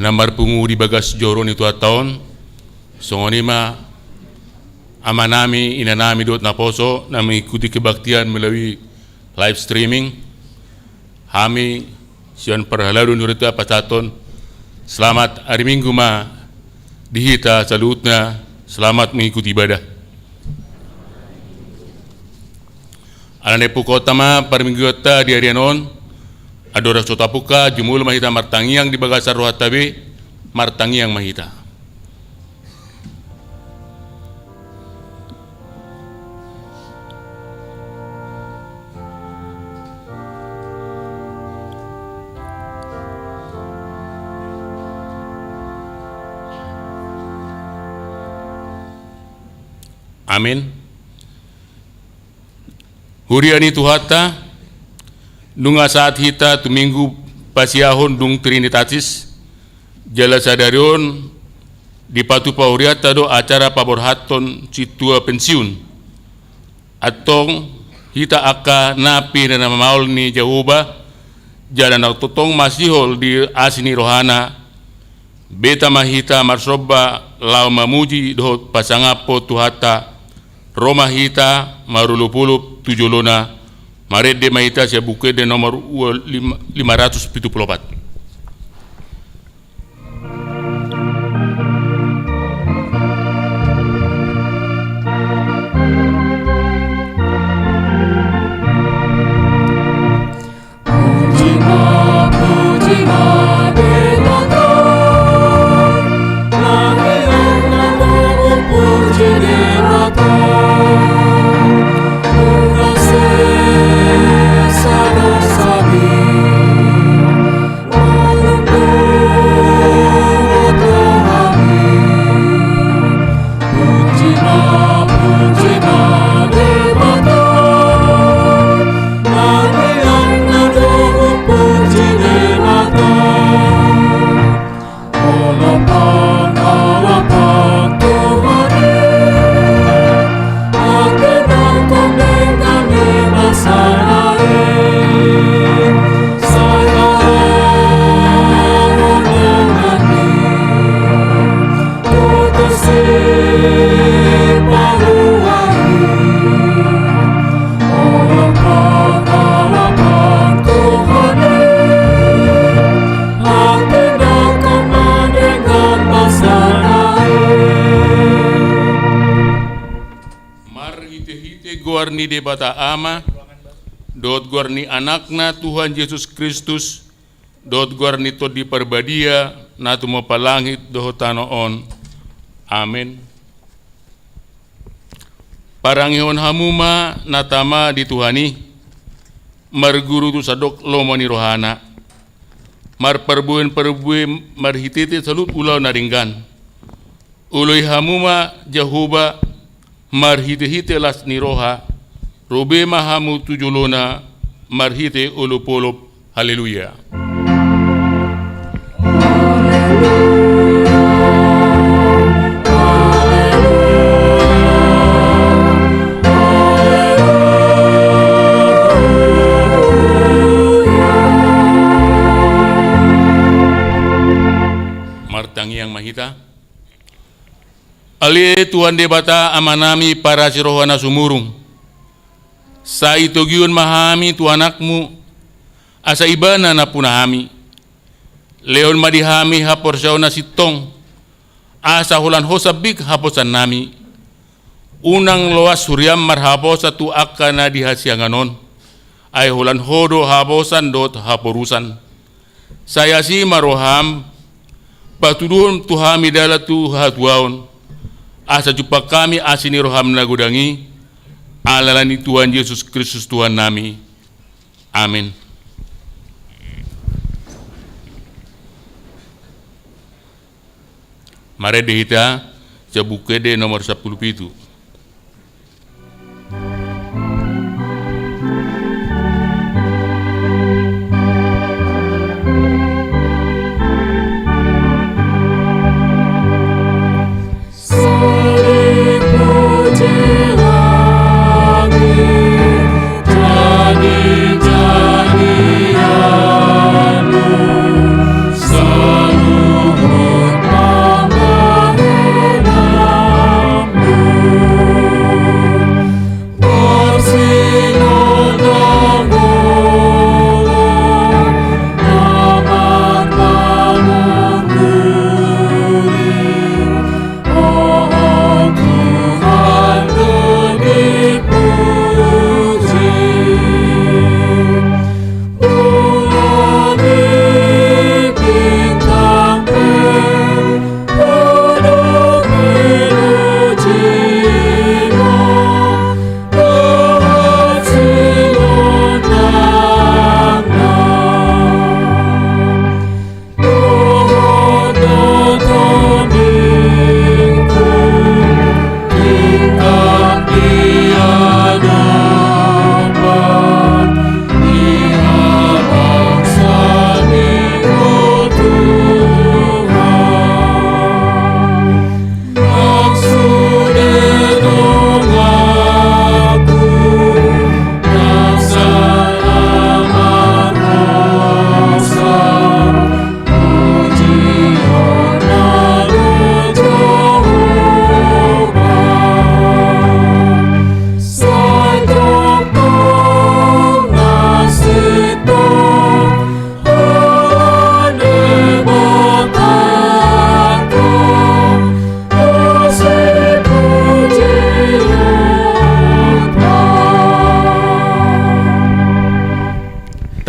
namar pungu di bagas joron itu ataon songonima amanami inanami dot naposo na mengikuti kebaktian melalui live streaming. Kami sian perhaladun nurita pacaton selamat hari Minggu ma dihita salutna selamat mengikuti ibadah. Alane pukotama parminggota di harianon adora sotapuka jumul mahita martangiang di bagasar rohat tabe martangiang mahita. Amin. Huriani tuhata nunga saat hita tu minggu pasiahon dung Trinitatis jala sadarion di patu pauriata do acara paborhaton situa pensiun atong hita aka napi na maul ni Jehovah jalan totong masihol di asini rohana beta mahita marsoba lau mamuji do pasangapo tuhata Roma hita marulupulup tujulona marede mahita sia buke de nomor 574. Guarni de bata ama dot guarni anakna Tuhan Yesus Kristus dot guarni to di perbadia na tumo palangit dohotanoon. Amin. Parangihon hamuma natama di Tuhani marguru tu sadok lomani rohana mar perbuen marhititi salut ulau naringgan uloi hamuma Jehovah marhite-hite las niroha robe mahamu tujulona marhite ulupolop. Haleluya. Martangi yang mahita Ali Tuhan debata amanami para sirohana sumurung. Sa itogion mahami tu anakmu asa ibana na punahami. Leon madihami hapor siyaw na sitong asa hulan hosabik haposan nami. Unang loas suryam marhaposa tu akka na dihasyanganon. Ay hulan hodo haposan dot haporusan. Saya si maroham patuduhon tuhami dala tu hatuaon. Asa jumpa kami asini roham nagudangi alalani Tuhan Yesus Kristus Tuhan nami. Amin. Mari dihita cabukede nomor 10 itu. Jadi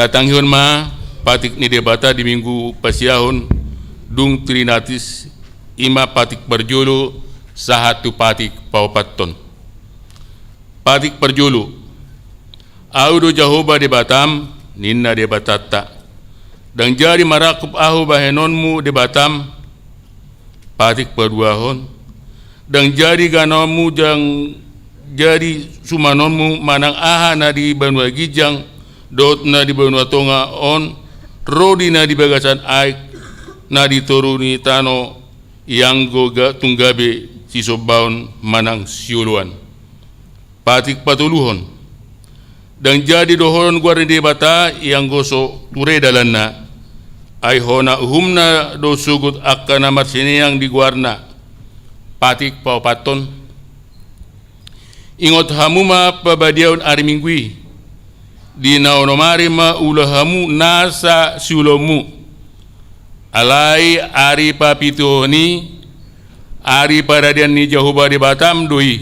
Katanghion ma patik ni debata di minggu pasiahon dung trinatis ima patik perjulu sahatu patik paupaton. Patik perjulu audo jahoba de Batam ninna de batata dan jari marakup ahu bahenonmu de Batam patik perduahon dan jari ganomu jang jari sumanonmu manang aha na di Banua Gijang dot na di Banua Tonga on rodi na di Bagasan Aik na di Toruni Tano yang goga tunggabe sisobaon manang siuluan patik patuluhon dan jadi dohon guarda di bata yang goso ture dalanna ay hona humna do sugut akkana marsini yang di guarna patik paupaton ingot hamuma pabadiaun ari minggui di naonomari ma ulahamu nasa siulomu alai ari papitoni ari paradian ni Jahoba di Batam doi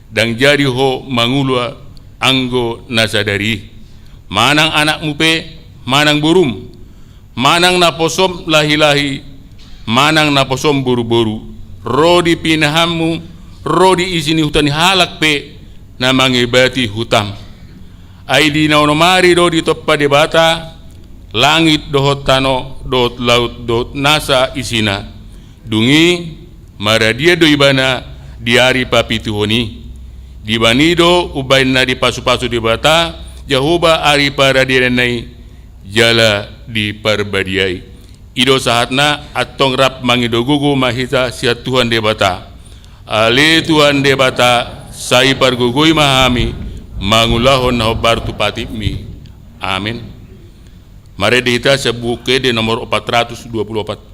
dan jadi ho mangulua anggo nasadari manang anak mupe manang burum manang naposom lahi-lahi manang naposom buru-buru rodi pinahamu rodi isini hutani halak pe na mangibati hutam ai di naonomari do di toppa de bata langit dohot tano dot laut dot nasa isina dungi maradia do ibana diari papituhoni dibanido ubain na di pasu-pasu di bata Jahoba ari para direnai jala di parbadiai ido sahatna atong rap mangido gugu mahita siat Tuhan de bata ale Tuhan de bata sai pargugui mahami mangulahon hobar tupatimi amin. Mari kita sebuke di nomor 424.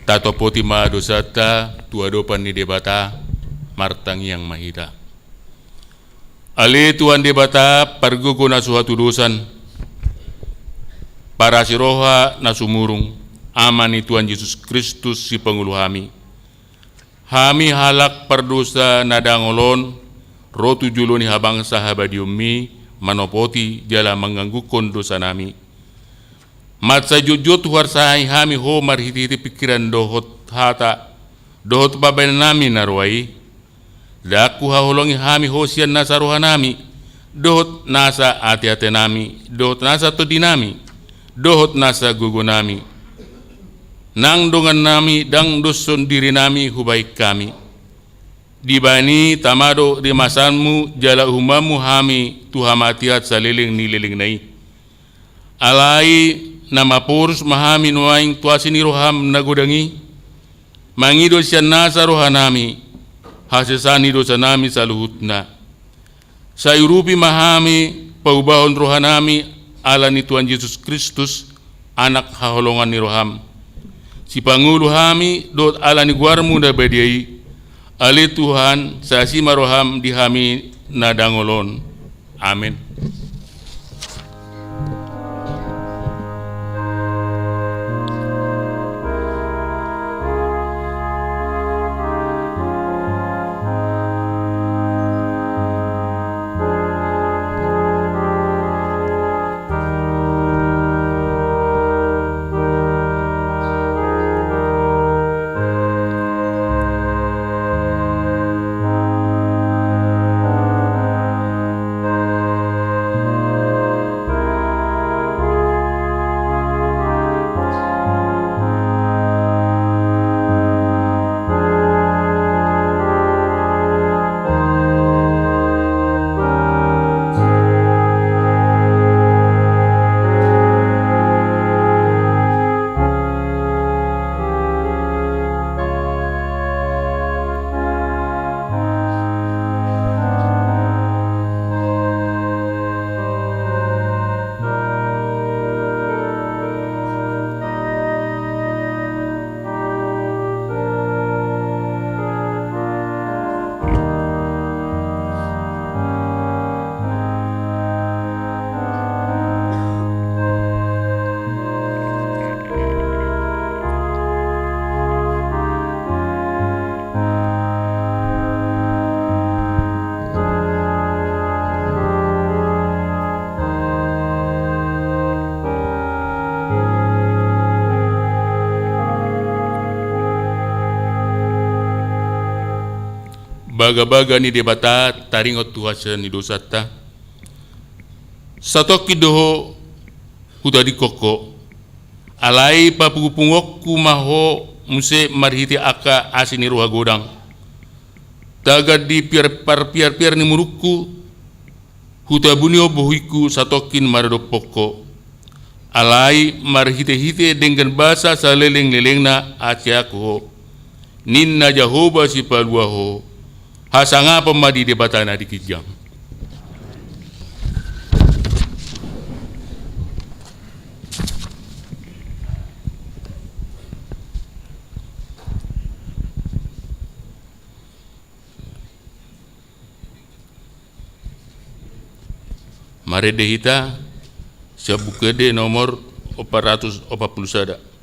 Tato poti ma dosata tua dopan ni debata martang yang mahita. Ale Tuhan debata pargugo na suatu dosan para siroha na sumurung amani Tuhan Yesus Kristus si pengulu hami. Hami halak perdosa nadangolon rotu juloni habang sahabadiumi manopoti jala menganggukon dosa nami. Matsa jujut warsai hami ho marhiti pikiran dohot hata dohot babain nami narwai daku haholongi hami hosian nasa rohanami dohot nasa ati-ati nami dohot nasa todinami dohot nasa gugunami nang dongan nami dang dusun diri nami hubaik kami dibani tamado di masanmu jala humamu hami tuhamatiat saliling nililing nai alai nama purus mahami nuaing tuasini roham nagodangi mangido sian nasa rohanami hasesani dosa nami saluhutna sayurupi mahami paubahon rohanami ala ni Tuhan Yesus Kristus anak haholongan ni roham si pangulu hami dot ala ni guarmu da badiai ale Tuhan sasi maroham dihami nadangolon amin. baga-baga ni debata taringot tuhasan ni dosata satoki doho huta di koko alai papupungokku maho muse marhiti aka asini ruha godang tagad di piar ni murukku huta bunio bohiku satokin marado poko alai marhite-hite dengan bahasa saleleng-lelengna asiaku ho ninna jahoba si palua ho hasanga pemadi debatana di kijang mare dehita sabukede nomor 440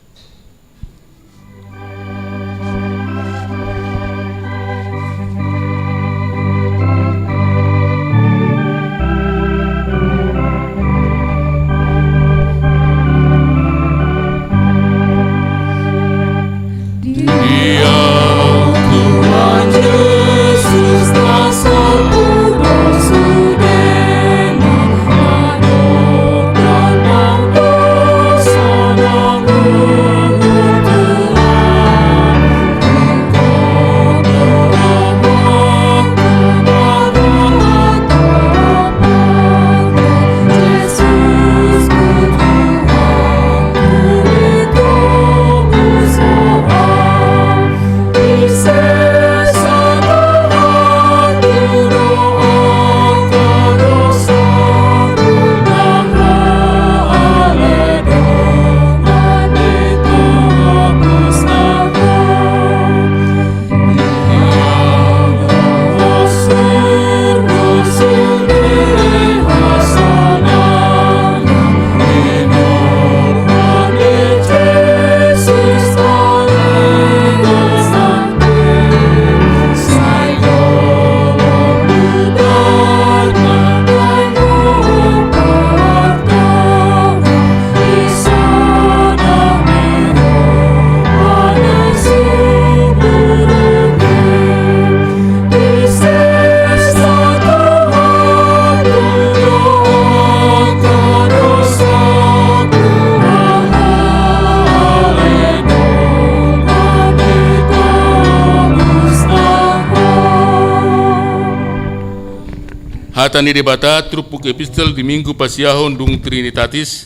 Hatani debata trupuk epistel di minggu pasiahon dung Trinitatis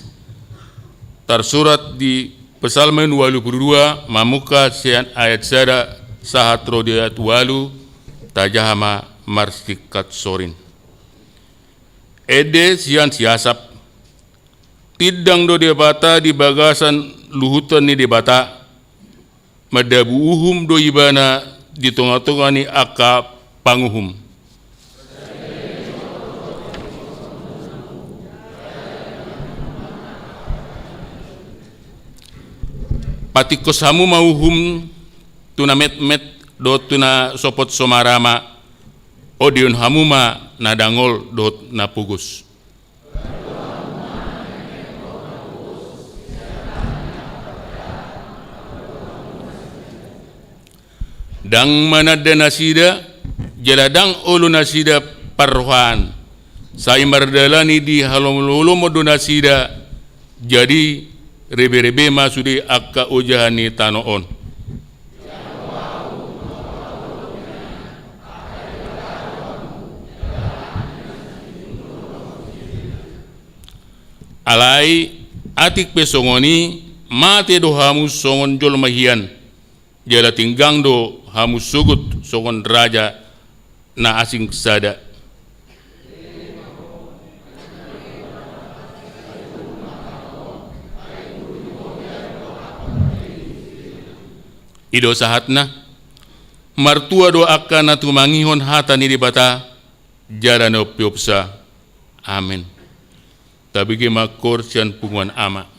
tersurat di Pesalmen 82 mamuka sean ayat sada sahatro dia tualu tajahama marsikat sorin ede sian siasap tidang do debata di bagasan luhutan ni debata madabu uhum do ibana di tonga-tonga ni aka panguhum patikos hamu mauhum tuna met do tuna sopot somarama odion hamuma nadangol dot napugus dang manada nasida jaladang ulu nasida parrohan saimardalani di halom do nasida jadi rebe-rebe masudi akka ujahani tanoon alai atik pesongoni mate do hamus songon jol mahian jala tinggang do hamus sugut songon raja na asing sada ido sahatna martua do akana tumangihon hatani dibata jarano piopsa amin tabigi makor sian punguan ama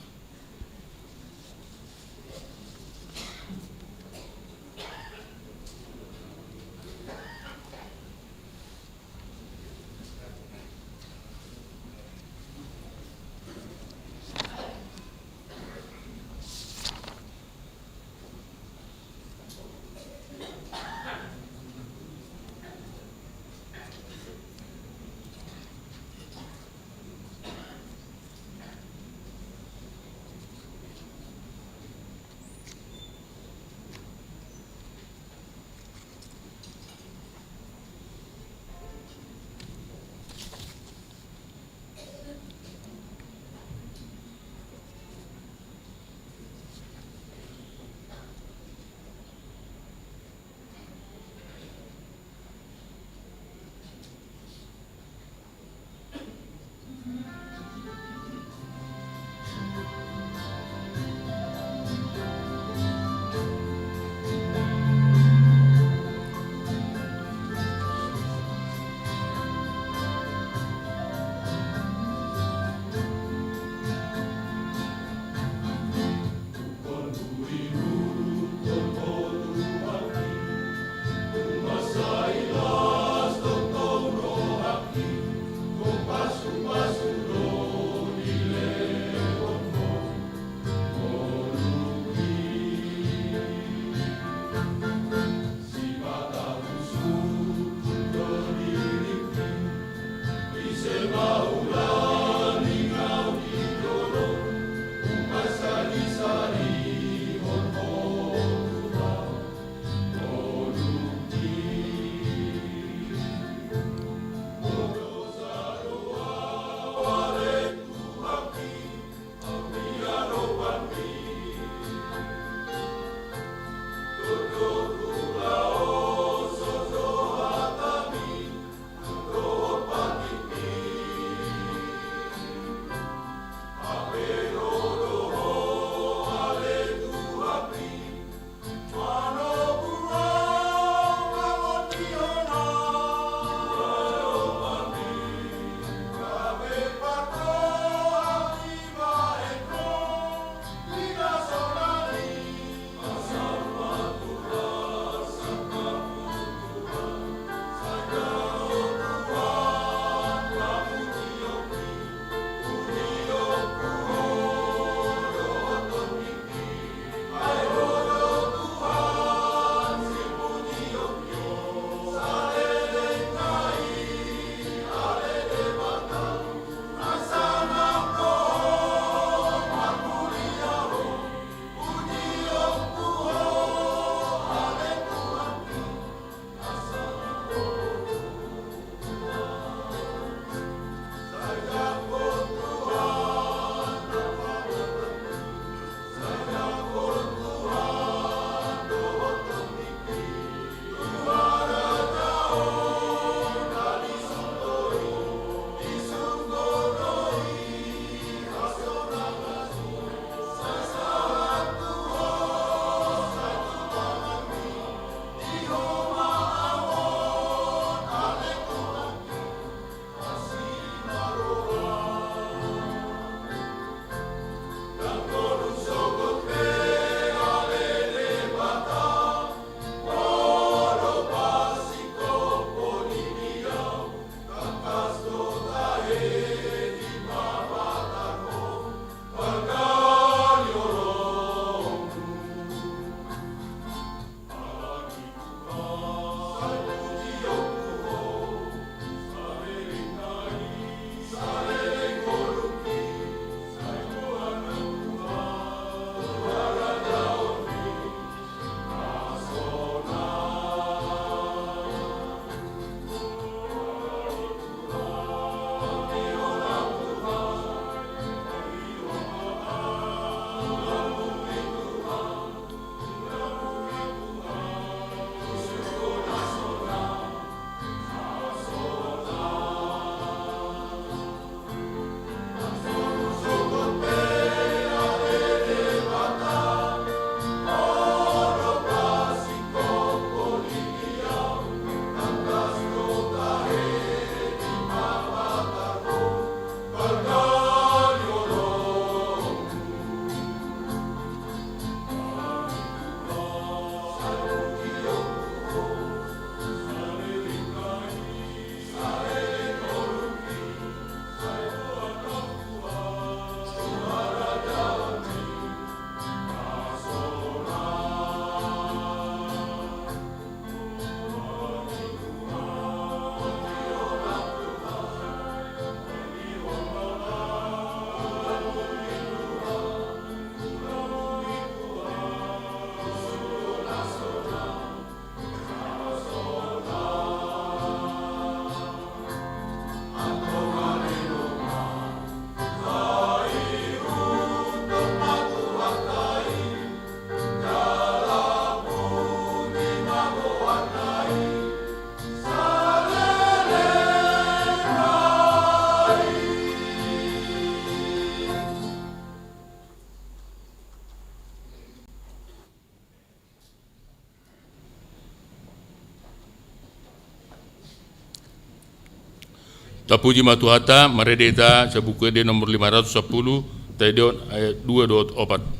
Tapuji matuhata meredeta sa buku de nomor 510 tadion ayat 2 4.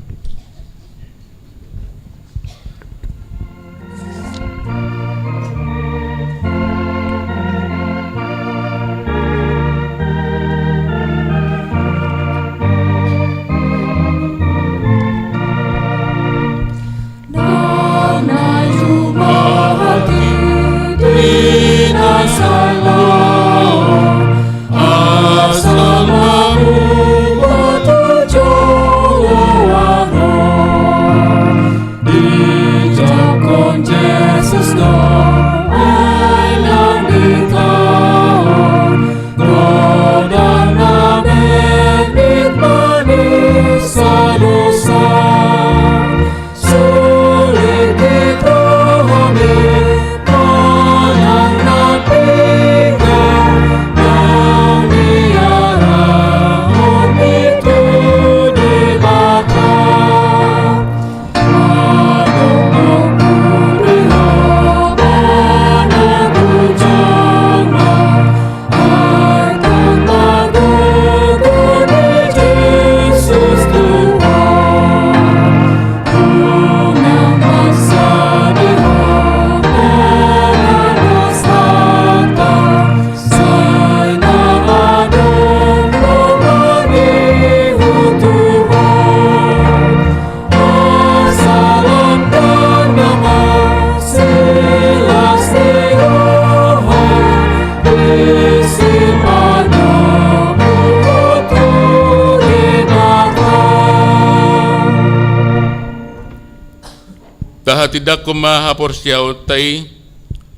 Tahatidak ko mahaporsyaw tay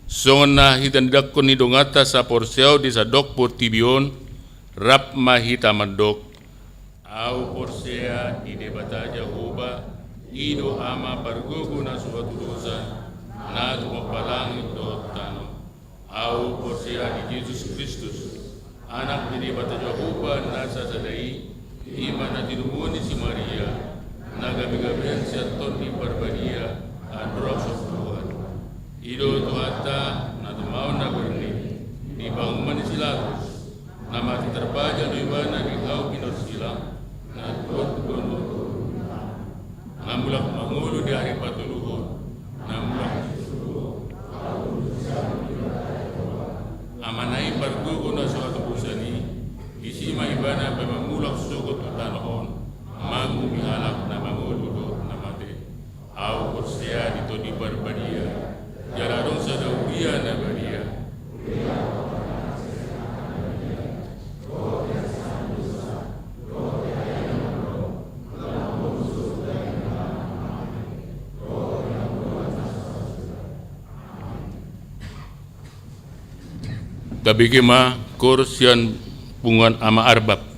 songon na hitandak ko nidongata sa porsyaw di sa dokpor tibion rap mahita mandok au porsya ide bata Jehovah ido ama pargugu na suatu dosa na tumapalang do tano au porsya di Yesus Kristus anak ide bata Jehovah na sasadai iman na tinumuni si Maria nagabi-gabihan siya ton di Barbaria Andros of Tuhan ido tuhata na tumaw na gurni di banguman silatus na mati terpaja do ibana di kau pinot sila na tuot gono namulak mangulu di hari patuluhon namulak amanai pargugo na suatu busani isima ibana pemamulak sugot utanohon magu mihalak na mangulu do na mate au porsya dito di Barbaria jararong sa dauria na Baria kabikima kursian pungan ama arbab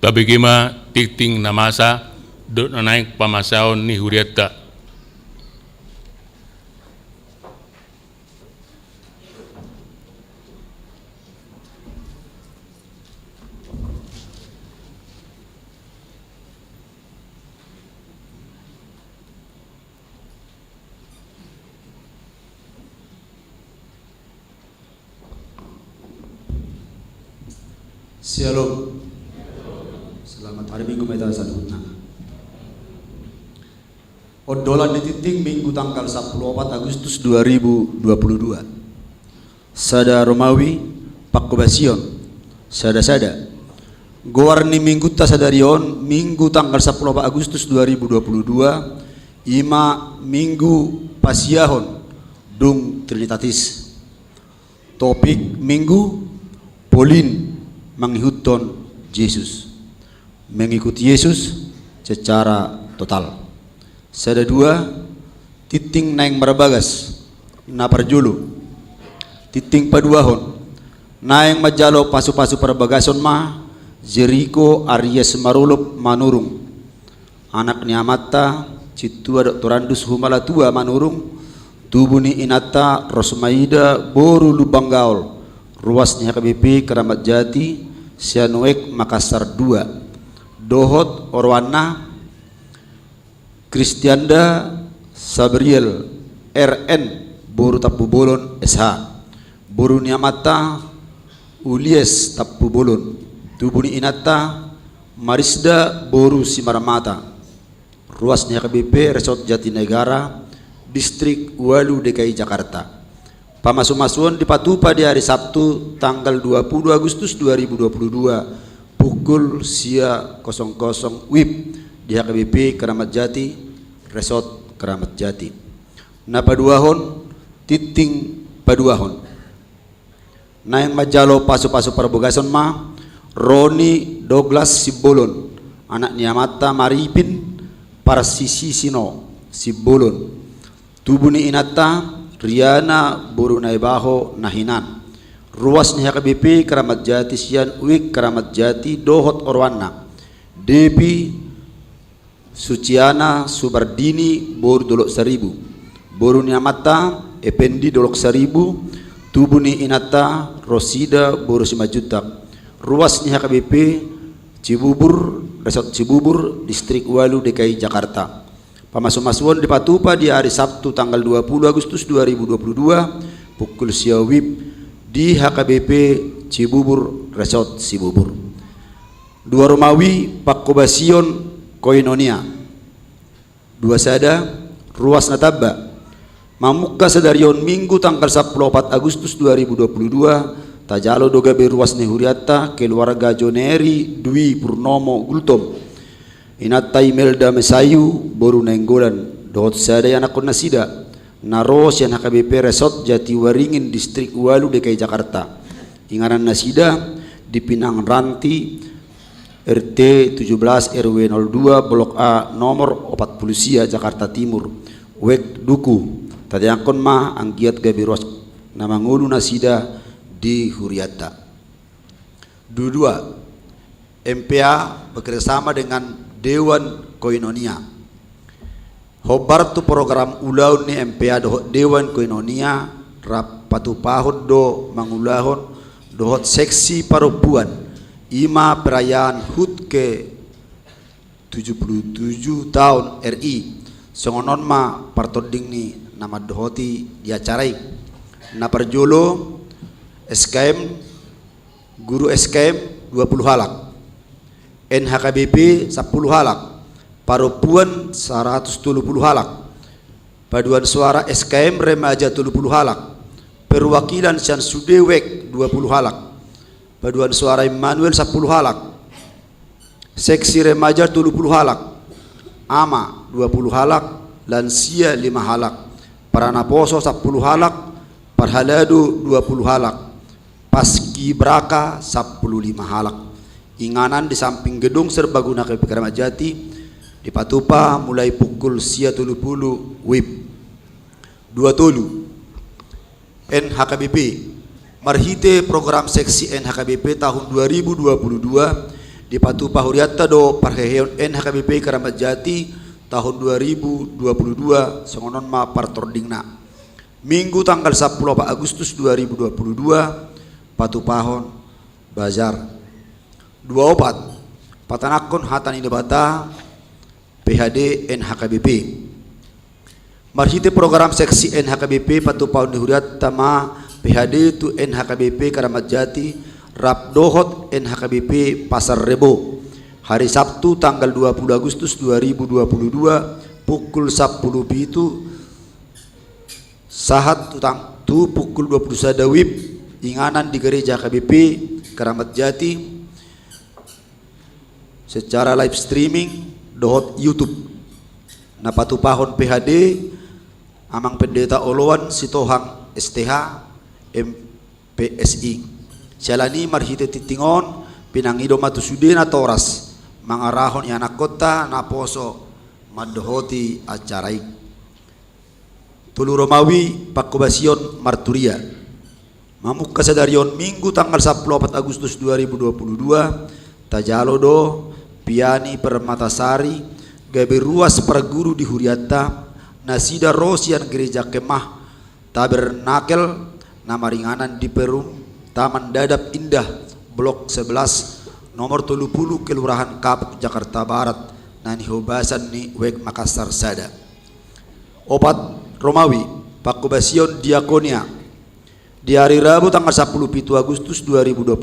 kabigima titing namasa do naik pamasaon ni huriatta. Shalom. Selamat hari Minggu Meta Sadutna. Odolan dititing Minggu tanggal 14 Agustus 2022. Sada Romawi Pakobasion. Sada Gowarni Minggu Tasadarion Minggu tanggal 14 Agustus 2022. Ima Minggu Pasiahon Dung Trinitatis. Topik Minggu Polin mengikuton Yesus, mengikuti Yesus secara total. Sada dua titing naing marabagas na parjulu titing paduahon naing majalo pasu-pasu parabagason ma Jericho Aries Marulop manurung anak ni Amata Citua Doktorandus Humalatua manurung tubuni Inata Rosmaida Boru Lubanggaol ruasnya KBP Keramat Jati Sianuek Makassar 2 Dohot Orwana Kristianda Sabriel RN Boru Tapubolon SH Boru Niamata Ulies Tapubolon Tubuni Inata Marisda Boru Simaramata ruasnya KBP Resort Jatinegara Distrik Walu DKI Jakarta. Pamasu-masuan dipatupa di hari Sabtu tanggal 20 Agustus 2022 pukul 00 WIB di HKBP Keramat Jati Resort Keramat Jati. Na paduahon titing paduahon naing majalo pasu-pasu parbogason ma Roni Douglas Sibolon anak Niamata Maripin Parsisi Sino Sibolon tubuni Inata Riana Burunai Baho Nahinan ruasnya HKBP Keramat Jati Sian Uik Keramat Jati Dohot Orwana Depi Suciana Subardini Boru Dolok Seribu Boru Niamata Ependi Dolok Seribu Tubuni Inata Rosida Boru Simajutak ruasnya HKBP Cibubur Resort Cibubur Distrik Walu DKI Jakarta. Pamasu-masuan dipatupa di hari Sabtu tanggal 20 Agustus 2022 pukul siawib di HKBP Cibubur Resort Cibubur. Dua Romawi Pakobasion Koinonia. Dua Sada Ruas Nataba Mamuka Sadarion Minggu tanggal 14 Agustus 2022 Tajalo Dogabe Ruas Nehuriata keluarga Joneri Dwi Purnomo Gultom Inata Imelda Mesayu Boru Nenggolan Dohot Sada yang akun nasida Naros yang HKBP Resort Jatiwaringin Distrik Walu DKI Jakarta. Ingaran nasida di Pinang Ranti RT 17 RW 02 Blok A nomor 40 Sia Jakarta Timur Wek Duku tadi akun ma anggiat gabi ruas nama ngulu nasida di Huriata. Dua MPA bekerjasama dengan Dewan Koinonia. Hobartu program ulaun ni MPA dohot Dewan Koinonia rapatu pahud do mangulahon dohot seksi parupuan ima perayaan HUT ke 77 tahun RI songonon ma partoding ni nama dohoti diacarai na perjolo SKM guru SKM 20 halak NHKBP 10 halak parupuan 170 halak paduan suara SKM remaja 70 halak perwakilan Syamsudewek 20 halak paduan suara Immanuel 10 halak seksi remaja 70 halak ama 20 halak lansia 5 halak Paranaposo 10 halak Parhaladu 20 halak Paski Braka 15 halak. Inganan di samping gedung serbaguna KBP Keramat Jati di Patupa mulai pukul 30 WIB. 27 NHKBP marhite program seksi NHKBP tahun 2022 di Patupa Huriatta do Parheheon NHKBP Keramat Jati tahun 2022 songonon ma partordingna Minggu tanggal 10 Agustus 2022 Patupahon Bazar 24 Patanakon Hatani Debata PHD NHKBP Marhite program seksi NHKBP Patupahon Huriatta ma PHD tu NHKBP Keramat Jati Rap Dohot NHKBP Pasar Rebo hari Sabtu tanggal 20 Agustus 2022 pukul 10 pitu sahat tutang tu pukul 20 sadawib inganan di gereja KBP Keramat Jati secara live streaming dohot YouTube na Patupahon PHD amang pendeta Olowan Sitohang STH MPSI Sialani marhite titingon pinangido matusudena toras mangarahon ya anak kota na poso madohoti acarai tulu Romawi Pakubasion Marturia mamuk kasadarion Minggu tanggal 14 Agustus 2022 tajalo do piani Permatasari gabe ruas perguru di Huriatta nasida rosian gereja kemah tabernakel nama ringanan di Perum Taman Dadap Indah Blok 11 nomor 30 Kelurahan Kapuk Jakarta Barat nani hobasan ni Wek Makassar Sada opat Romawi Pakubasion Diakonia di hari Rabu tanggal 10 Agustus 2022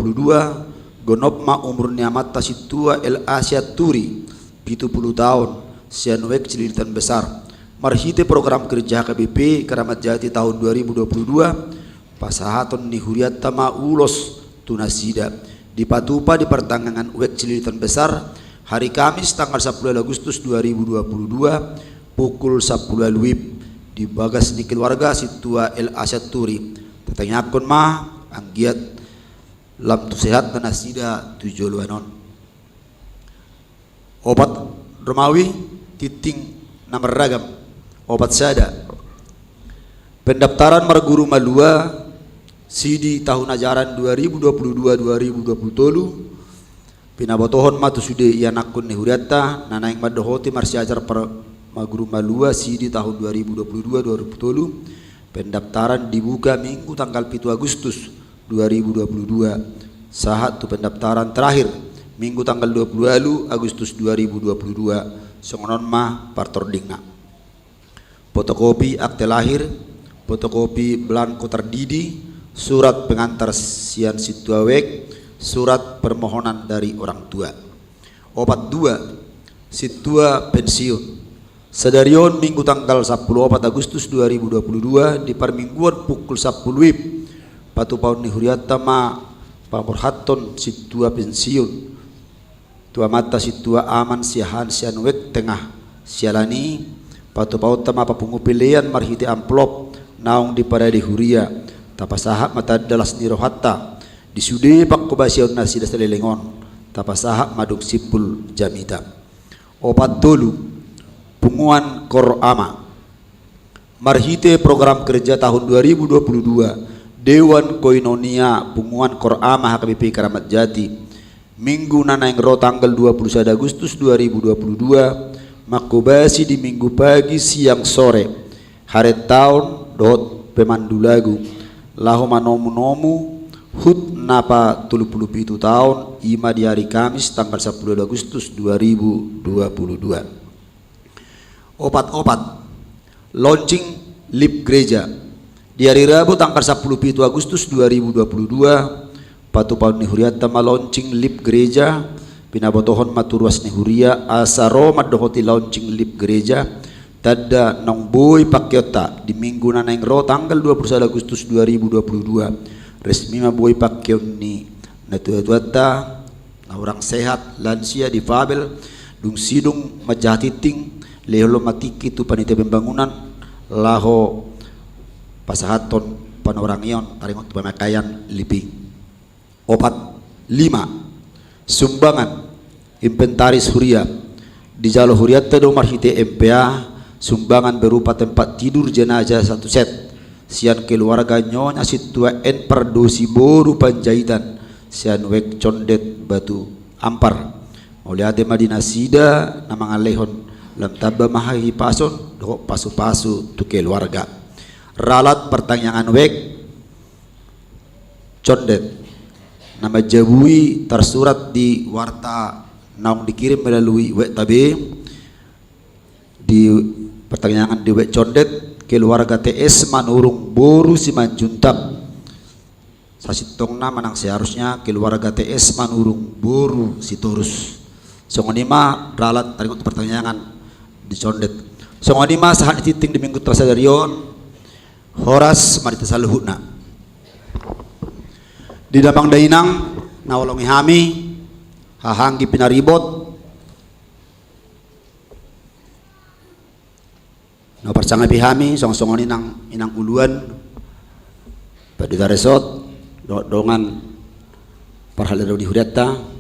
gonopma umurnya mata situa El Asia Turi 70 tahun sian Wek Cililitan Besar marhite program kerja KBP Keramat Jati tahun 2022 pasahaton ni Huriatta ma ulos tunasida di Patupa di pertangangan Wek Cililitan Besar hari Kamis tanggal 10 Agustus 2022 pukul 10 luwib di bagas ni keluarga situa El Asyad Turi tetanyakon mah anggiat lam tu sehat tunasida tujuh luanon obat Romawi titing nama ragam obat sada pendaftaran marguru malua Sidi tahun ajaran 2022-2023 pinabotohon matu sude ianakun ni Huriatta nanaing madohoti marsi ajar per maguru malua Sidi tahun 2022-2023 pendaftaran dibuka Minggu tanggal 7 Agustus 2022 sahat tu pendaftaran terakhir Minggu tanggal 20 Agustus 2022 songonon mah partordingna fotokopi akte lahir fotokopi belangko terdidi surat pengantar sian situawek surat permohonan dari orang tua opat dua situa pensiun sedarion Minggu tanggal 10 Agustus 2022 di permingguan pukul 10 WIB Patupahon ni Huriatta ma pamorhaton situa pensiun tua mata situa aman siahan sian wek tengah sialani Patupahon ma papungupilian marhiti amplop naung di pada di Huria tapasahak mata dalas nirohatta di sude Pakubasion nasida selelengon tapasahak maduk sipul jamita opat tolu punguan korama marhite program kerja tahun 2022 Dewan Koinonia punguan korama HKBP Keramat Jati Minggu nanaing ro tanggal 21 Agustus 2022 makubasi di Minggu pagi siang sore hari tahun dot pemandu lagu lahu manomu hut napa 37 tahun ima di hari Kamis tanggal 10 Agustus 2022 opat launching lip gereja di hari Rabu tanggal 10 Agustus 2022 Patupahon ni Huriatta ma launching lip gereja pinabotohon maturuas ni Huria asaro madohoti launching lip gereja tada nong boy pakyota di Minggu nanaing ro tanggal 21 Agustus 2022 resmi ma boy pakyon ni natuatuata na orang sehat lansia difabel dung sidung majatiting leholo matiki tu panitia pembangunan laho pasahaton panorangion taringot pemakayan lipi opat lima sumbangan inventaris Huria di Jalo Huriatta do marhite MPA sumbangan berupa tempat tidur jenazah 1 set sian keluarga nyonya situa en perdosi boru Panjaitan sian wek condet batu ampar Oliate Madina Sida na mga lehon lam taba mahahi pason do pasu-pasu tu keluarga. Ralat pertanyaan wek condet nama jabui tersurat di warta naung dikirim melalui wek tabe di pertanyaan di wek condet keluarga TS manurung boru Simanjuntak sasitongna manang seharusnya keluarga TS manurung boru Sitorus songonima ralat taringot pertanyaan di condet songonima sahat titing di minggu trasadarion horas marita saluhuna di damang dainang nawalongi hami hahanggi pinaribot no percanga pihami song-songon inang uluan padita resort dongan parhalero di hudata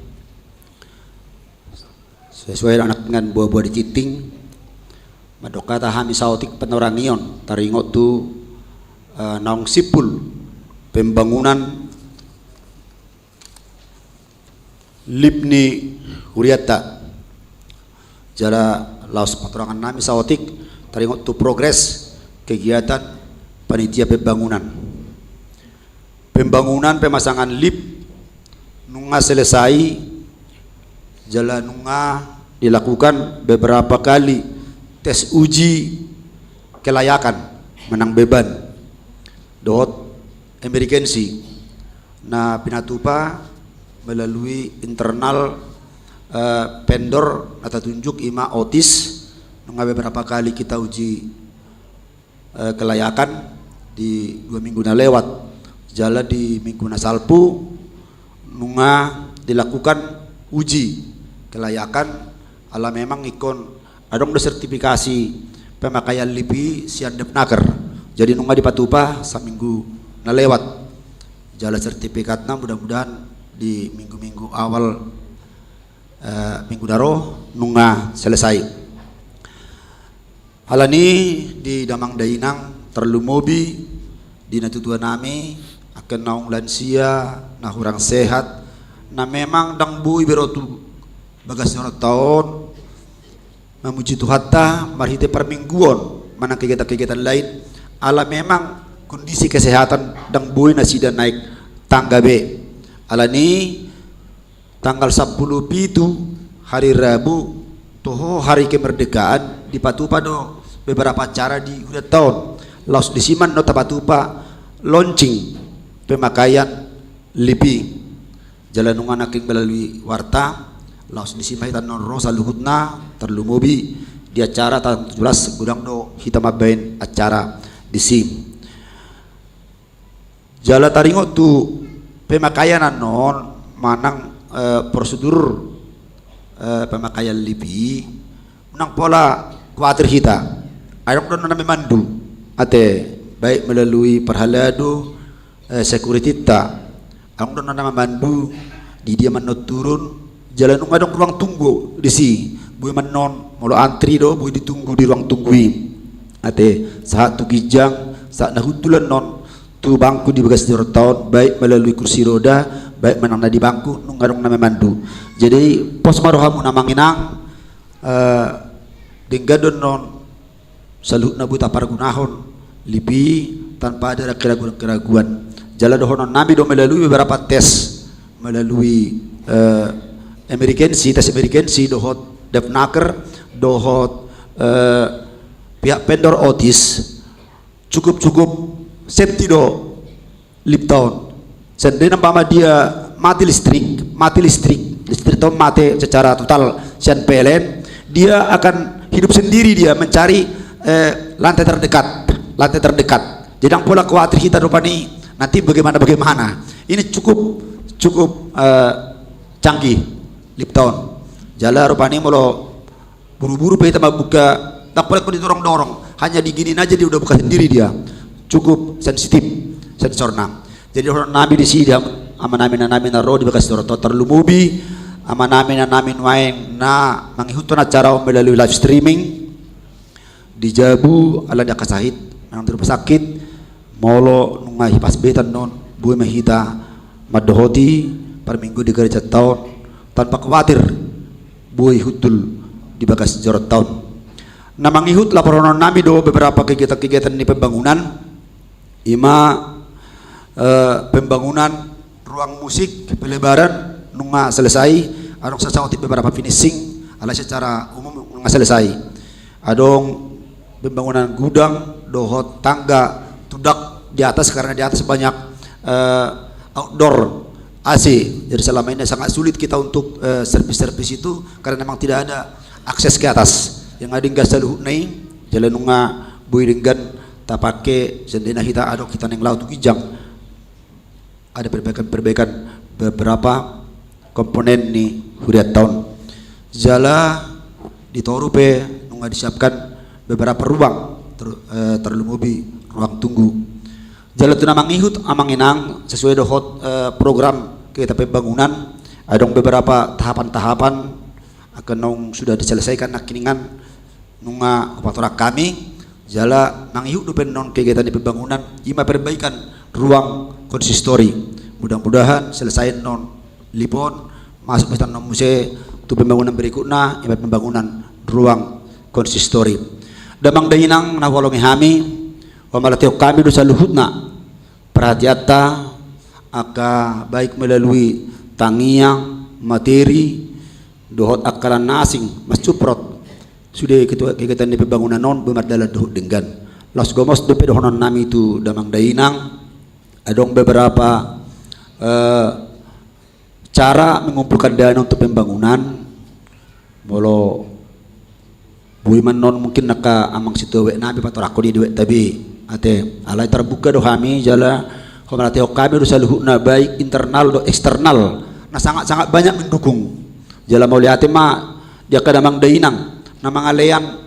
sesuai anak dengan buah-buah di citing madokata hami sautik penorangion taringot tu naung sipul pembangunan Libni Huriata jala laos patorangan nami sautik taringot tu progres kegiatan panitia pembangunan pemasangan lip nunga selesai jala nunga dilakukan beberapa kali tes uji kelayakan menang beban dot emergency na pinatupa melalui internal vendor atau tunjuk ima otis nunga beberapa kali kita uji kelayakan di 2 minggu na lewat jala di minggu na salpu nunga dilakukan uji kelayakan ala memang ikon adong de sertifikasi pemakaian lipi sian depnaker jadi nunga dipatupa saminggu na lewat jala sertifikatna mudah-mudahan di minggu-minggu awal minggu daro nunga selesai halani di damang dainang terlumobi di natutua nami akan naung lansia na hurang sehat na memang dang bui berotu bagas orang tahun memuji Tuhan ta marhite permingguan mana kegiatan-kegiatan lain ala memang kondisi kesehatan dang bui nasi dan naik tangga B ala ni tanggal 10 pitu hari Rabu toho hari kemerdekaan di Patupa do beberapa acara di udah tahun laos disiman no Patupa launching pemakaian lipi jalan nungan aking melalui warta laos disimai tan non rosa luhutna terlumobi di acara tahun 17 gudang do hitamabain acara di sim jala taringo tu pemakaian non manang prosedur pemakaian lipi menang pola kuatir kita ayam don nami mandu ate baik melalui perhalado security ta ayam don nama mandu di dia manot turun jalan ngadong ruang tunggu di si bui manon molo antri do bui ditunggu di ruang tunggui ate saat tu kijang saat nahutulan non tu bangku di bekas tahun baik melalui kursi roda baik menang di bangku ngadong nama mandu jadi pos marohamu namanginang denggadon non salut nabu tapar gunahon lipi tanpa ada keraguan jalan dohonon nabi do melalui beberapa tes melalui tes emergency dohot defnaker dohot pihak vendor otis cukup safety do lipton sendiri nampama dia mati listrik tahun mati secara total sian PLN dia akan hidup sendiri dia mencari lantai terdekat jadi pola khawatir kita rupani nanti bagaimana ini cukup canggih Lipton jala rupani molo buru-buru kita buka tak boleh didorong hanya diginin aja dia udah buka sendiri dia cukup sensitif sensorna jadi orang nabi di sini ama namin naro di bekas doroto terlumubi ama namin wain na mangihutun acara melalui live streaming di Jabu ala dia kasahit nang rumah sakit molo nunga hipas betan non bui mahita madohoti per minggu di gereja tahun tanpa khawatir buih hutul di bagas jorot tahun. Namang ihut laporan nami do beberapa kegiatan-kegiatan di pembangunan. Ima pembangunan ruang musik pelebaran nunga selesai, adong sasawati beberapa finishing ala secara umum nunga selesai. Adong pembangunan gudang dohot tangga tudak di atas karena di atas banyak outdoor AC, jadi selama ini sangat sulit kita untuk servis-servis itu karena memang tidak ada akses ke atas. Yang ada gas saluh naik jalan nunga bui dengan tak pakai sendina kita ada kita neng laut kijang. Ada perbaikan beberapa komponen ni huriat tahun. Jala di Torupe nunga disiapkan beberapa ruang terlumubi ruang tunggu. Jala tu namang ihut amang inang sesuai dohot program kita pembangunan. Adong beberapa tahapan-tahapan akan nong sudah diselesaikan nakiningan nunga opatorak kami. Jala nang ihut dupen non kegiatan di pembangunan ima perbaikan ruang konsistori. Mudah-mudahan selesai non lipon masuk ke non muse tu pembangunan berikutnya ima pembangunan ruang konsistori. Damang dainang nawalongi hami wa malatio kami dosa luhutna perhatiata aka baik melalui tangiang materi dohot akalan nasing mas cuprot sudah kegiatan di pembangunan non bemadalan dohot dengan los gomos dope dohonon nami itu damang dainang adong beberapa cara mengumpulkan dana untuk pembangunan molo buiman non mungkin naka amang situ we nabi patorako di duit tapi ate alai terbuka do kami jala komalate kami do saluhuna baik internal do eksternal nah sangat banyak mendukung jala mau lihat ma dia kadamang dainang namang alean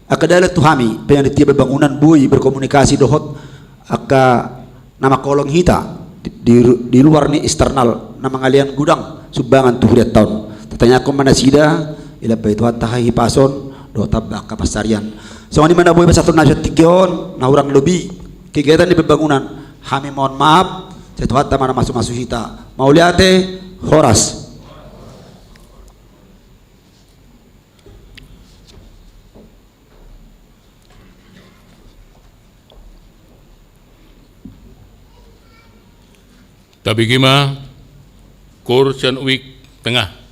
akadala tu kami pengen tiap bangunan bui berkomunikasi dohot aka nama kolong hita di luar ni eksternal namang alean gudang sumbangan tu huriat tahun tanya ko mana sida ila baitu tahahi pason do tabak kapasarian. So di mana boleh satu nasi tikion, nah orang lebih kegiatan di pembangunan. Kami mohon maaf, saya tuhan mana masuk kita. Mau lihat horas. Tapi gimana? Kursian week tengah.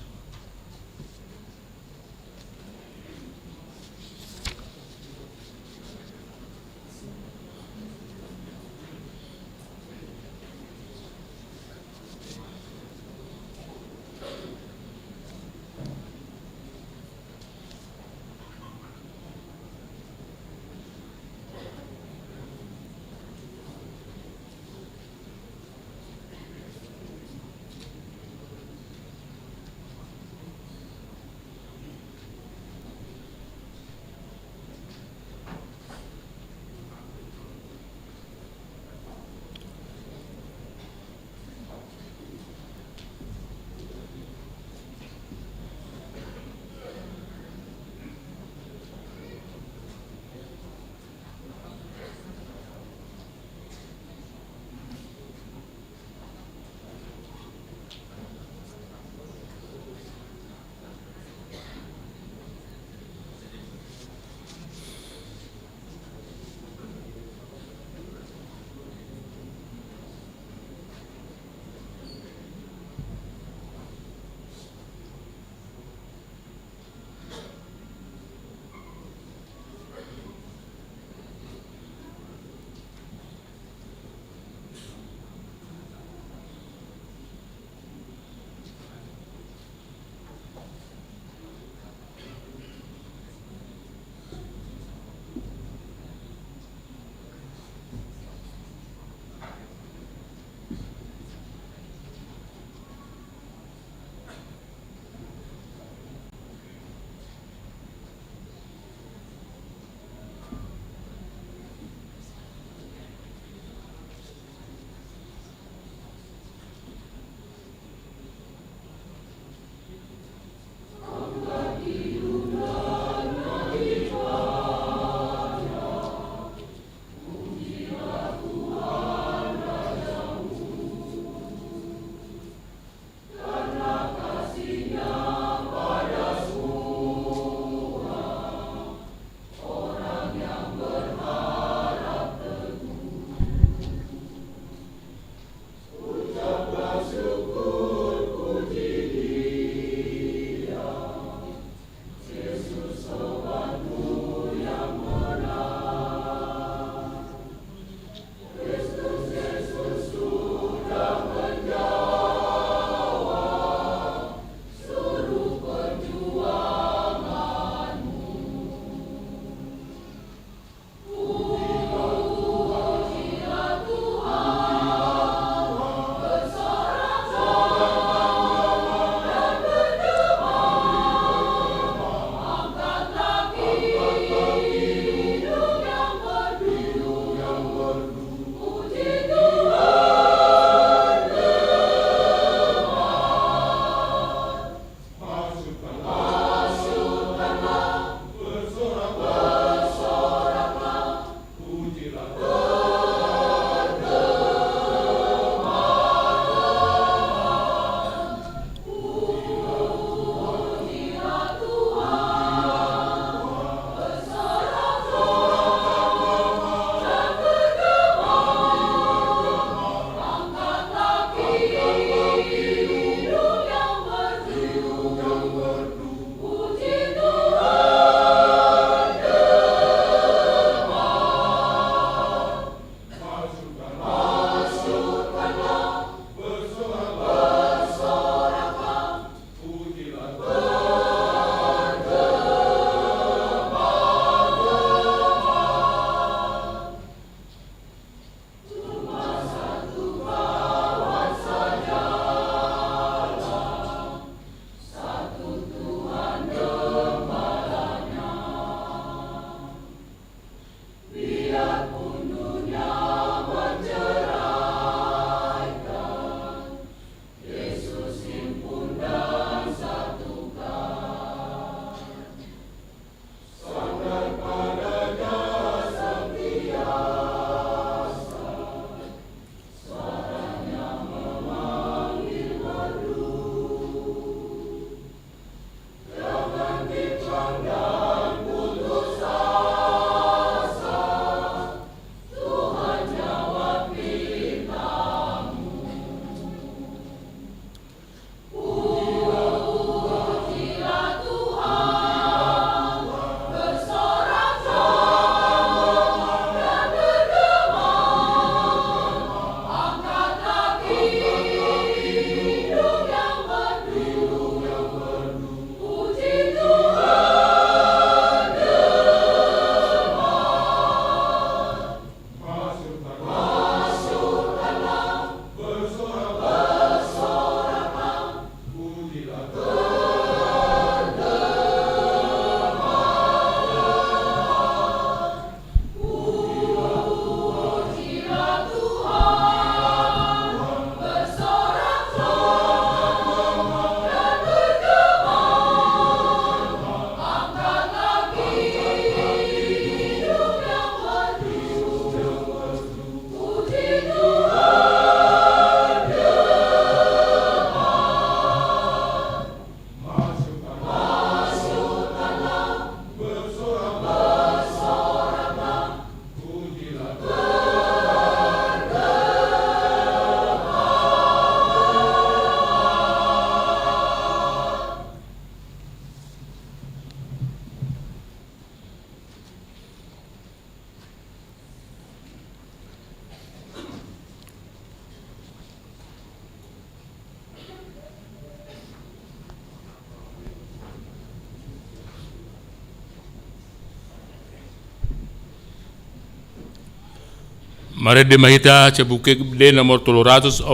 Mari demahita cebuke de nomor 340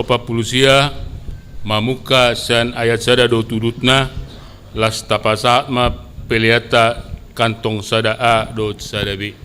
mamuka san ayat sada do tudutna las tapasat ma peliata kantong sada a do sada b.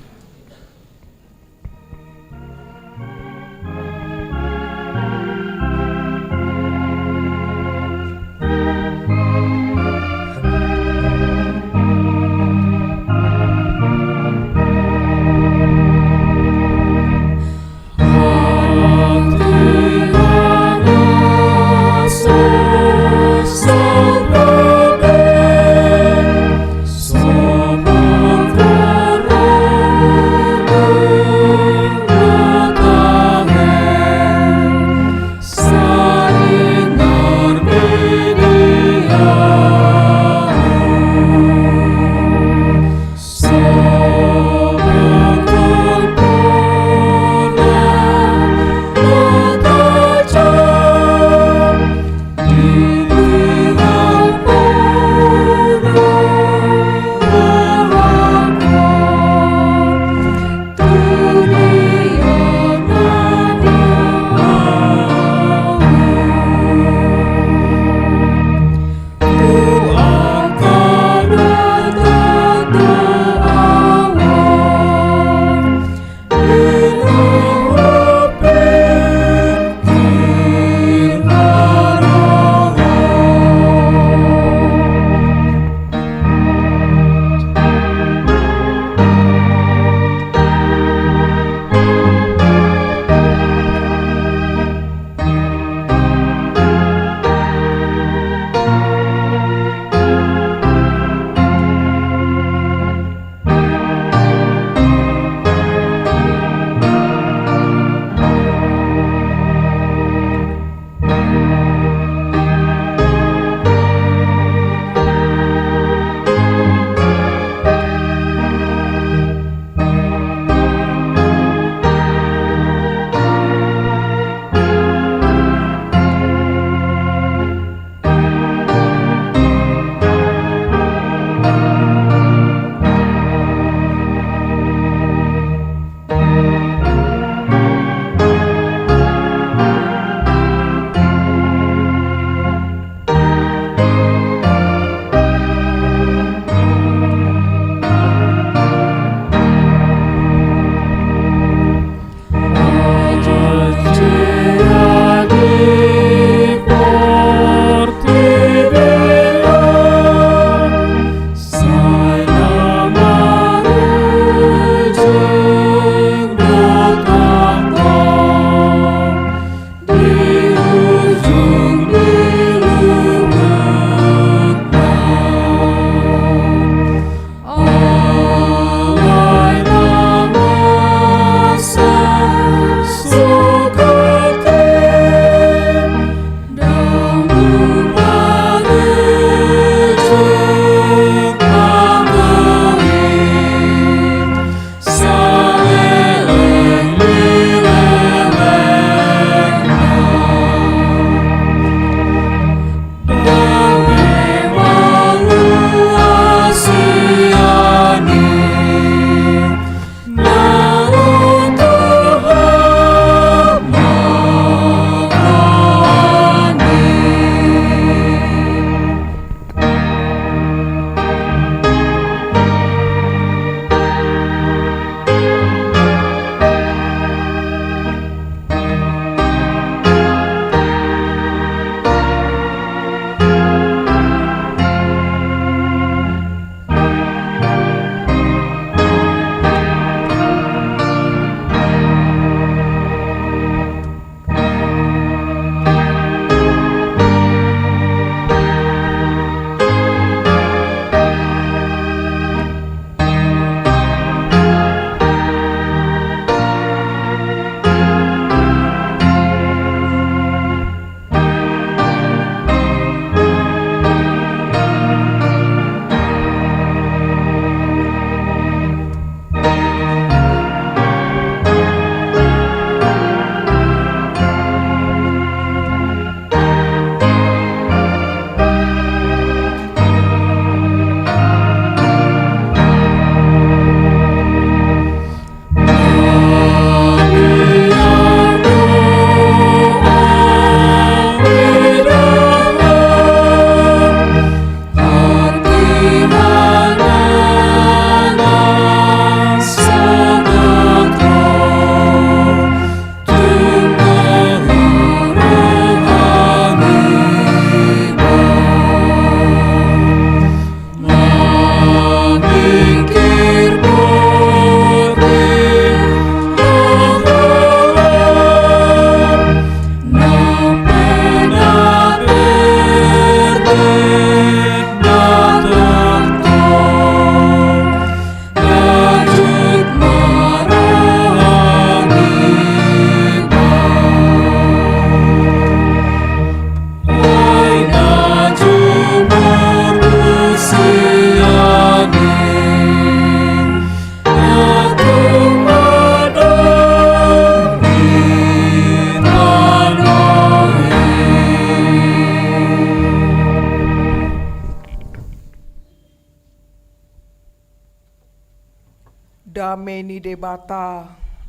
meni debata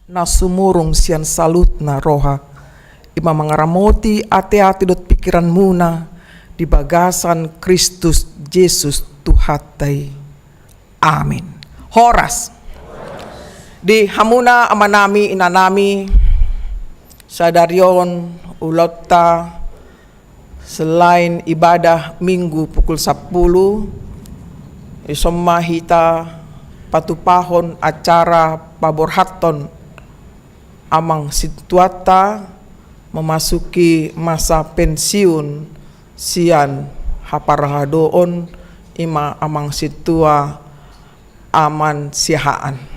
na sumurung sian salut na roha. Ima mangaramoti ate-ate dot pikiran muna di bagasan Kristus Yesus Tuhatai. Amin. Horas. Di hamuna amanami inanami sadaryon ulota selain ibadah minggu pukul 10 isomahita patupahon acara paborhaton amang situata memasuki masa pensiun sian haparahadoon ima amang situa aman sihaan.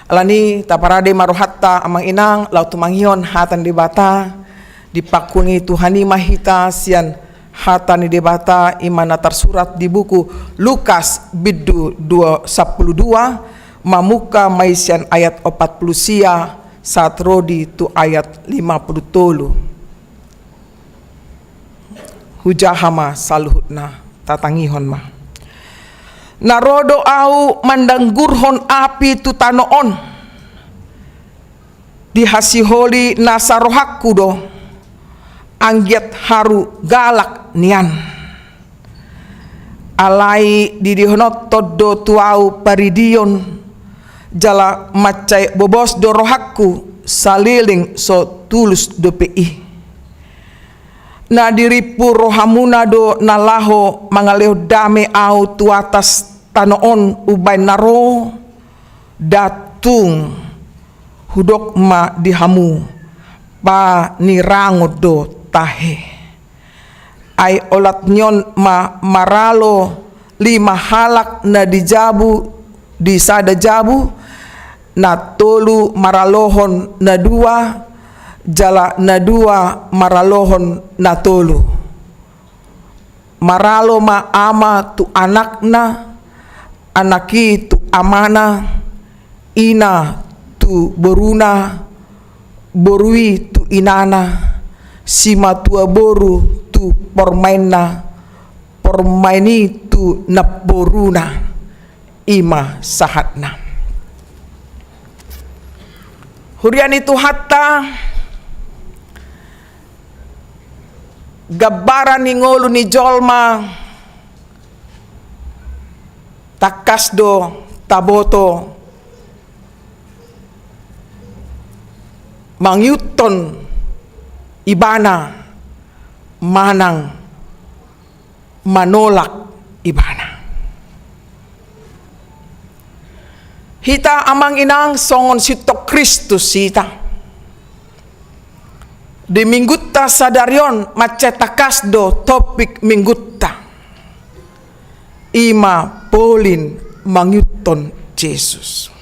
Alani taparade marohatta amang inang lau tumanghion hatan debata dipakuni Tuhani mahita sian hatan debata imana tersurat di buku Lukas bidu 12 mamuka maisian ayat 40 sia saat rodi tu ayat 50. Hujahama saluhutna tatangihon mah. Narodo au mandanggurhon api tu tanoon dihasiholi nasarohakku do anggiat haru galak nian alai didihonot todo tuau paridion jala macai bobos do rohakku saliling so tulus do pi na diripu rohamuna do nalaho mangaleo dame au tu atas tanoon ubay naro datung hudok ma dihamu pa nirangod do tahe ay olat nyon ma maralo 5 halak na dijabu di sada jabu na tolu maralohon na 2 jala na 2 maralohon na tolu maralo ma ama tu anakna anaki tu amana ina tu boruna borui tu inana sima tua boru tu pormaina pormaini tu naboruna ima sahatna hurian itu hatta gabaran ni ngolu ni jolma takasdo taboto mangyuton ibana manang manolak ibana hita amang inang songon sitok Kristus hita di minggutta sadaryon macetakas do topik minggutta ima polin mangyuton Yesus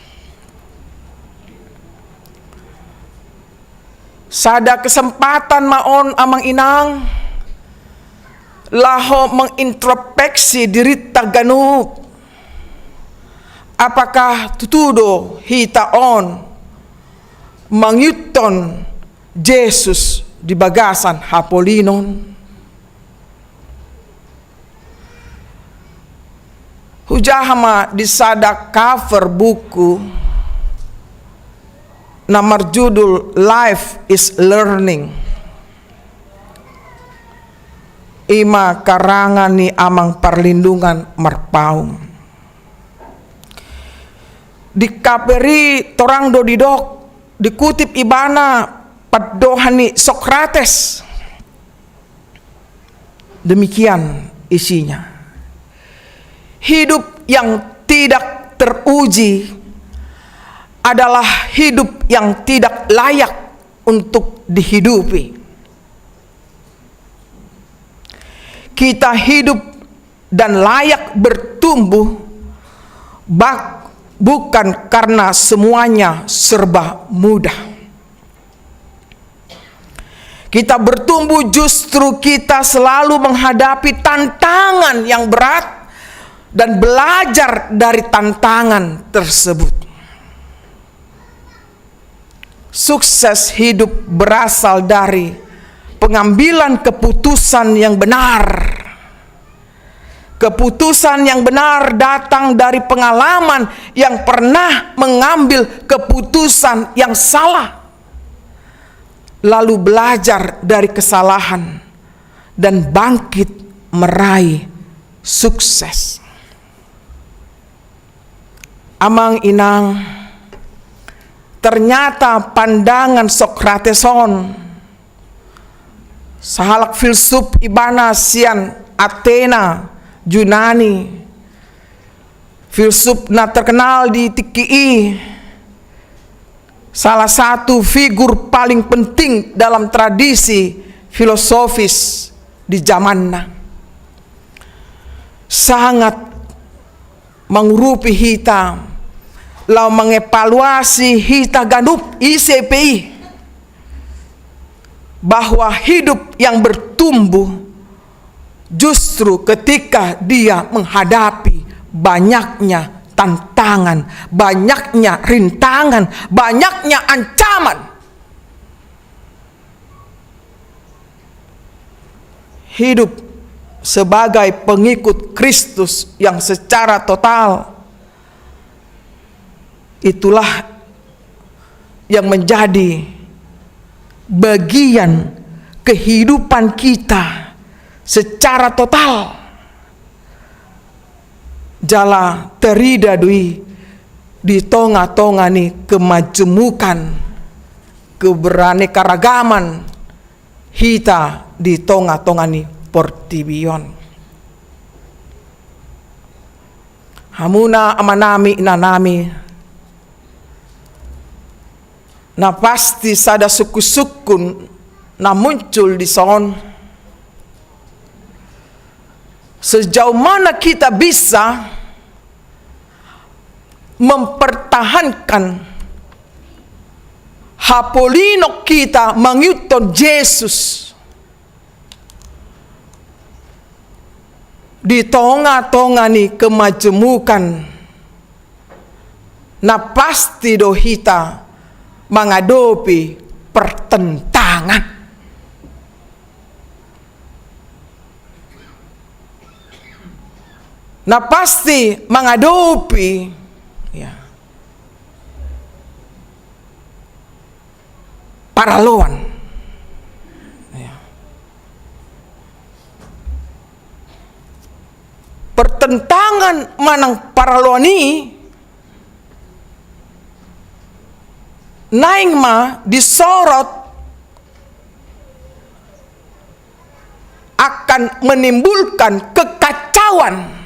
sada kesempatan maon amang inang laho mengintrospeksi diri taganup apakah tutudo hitaon mangyuton Yesus di bagasan hapolinon hujahama di sada cover buku namar judul Life is Learning ima karangan ni amang perlindungan marpaum di kaperi torang do didok dikutip ibana padohani Sokrates demikian isinya hidup yang tidak teruji adalah hidup yang tidak layak untuk dihidupi. Kita hidup dan layak bertumbuh bukan karena semuanya serba mudah. Kita bertumbuh justru kita selalu menghadapi tantangan yang berat dan belajar dari tantangan tersebut. Sukses hidup berasal dari pengambilan keputusan yang benar Keputusan yang benar datang dari pengalaman yang pernah mengambil keputusan yang salah, lalu belajar dari kesalahan dan bangkit meraih sukses. Amang inang, ternyata pandangan Sokrateson, sahalak filsuf ibana sian Athena Yunani, filsuf na terkenal di TKI, salah satu figur paling penting dalam tradisi filosofis di zamanna, sangat mengurupi hita, lau mengevaluasi hita ganup ICPI, bahwa hidup yang bertumbuh justru ketika dia menghadapi banyaknya tantangan, banyaknya rintangan, banyaknya ancaman. Hidup sebagai pengikut Kristus yang secara total, itulah yang menjadi bagian kehidupan kita secara total. Jala terida dui di tonga-tonga ni kemajemukan, keberaneka-ragaman hita di tonga-tonga ni portibion. Hamuna amanami inanami, na pasti sada suku-sukun na muncul di son. Sejauh mana kita bisa mempertahankan hapolino kita menguton Yesus di tonga-tonga ni kemajemukan, na pasti dohita menghadapi pertentangan. Nah pasti menghadapi para lawan. Pertentangan manang para lawan ini naing ma disorot akan menimbulkan kekacauan.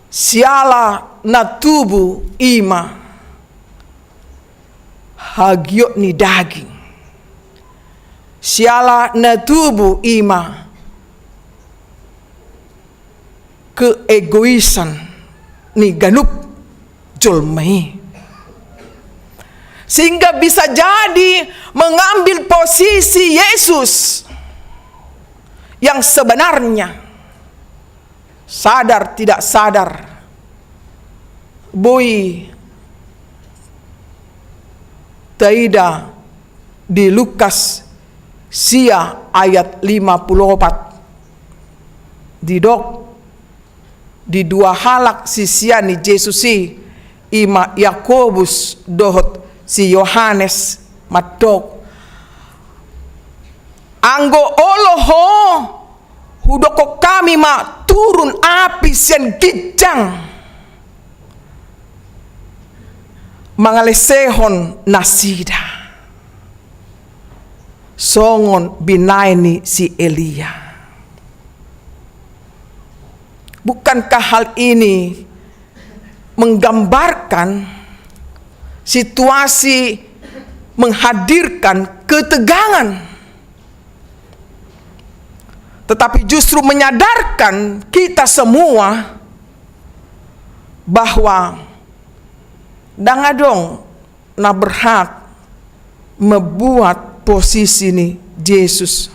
Siala na tubuh ima hagiot ni daging, siala na tubuh ima keegoisan ni ganup jolmai, sehingga bisa jadi mengambil posisi Yesus yang sebenarnya. Sadar tidak sadar, boy taida di Lukas sia ayat 54 didok di dua halak sisiani Yesusi ima Yakobus dohot si Yohanes madok anggo oloho hudoko kami ma turun api sian gijang mangalesehon nasida songon binaini si Elia. Bukankah hal ini menggambarkan situasi menghadirkan ketegangan, tetapi justru menyadarkan kita semua bahwa dangadong na berhak membuat posisi ini Yesus,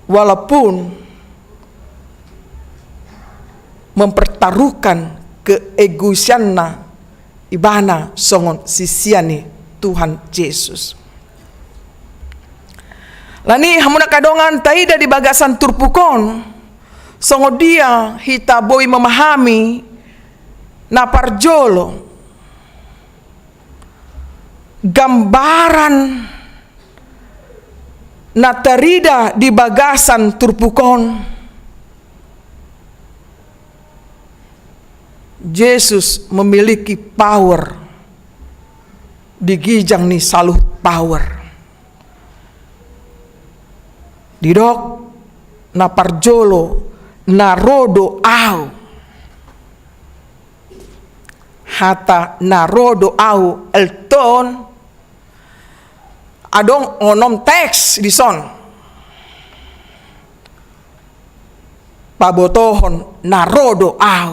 walaupun mempertaruhkan keegoisanna ibana songon sisiani Tuhan Yesus. Lani hamuna kadongan taida di bagasan turpukon. Songo dia hita boy memahami na parjolo gambaran na terida di bagasan turpukon. Yesus memiliki power di gijang ni saluh power. Didok na parjolo na rodo au hata na rodo au elton adong onom teks di son pabotohon na rodo au.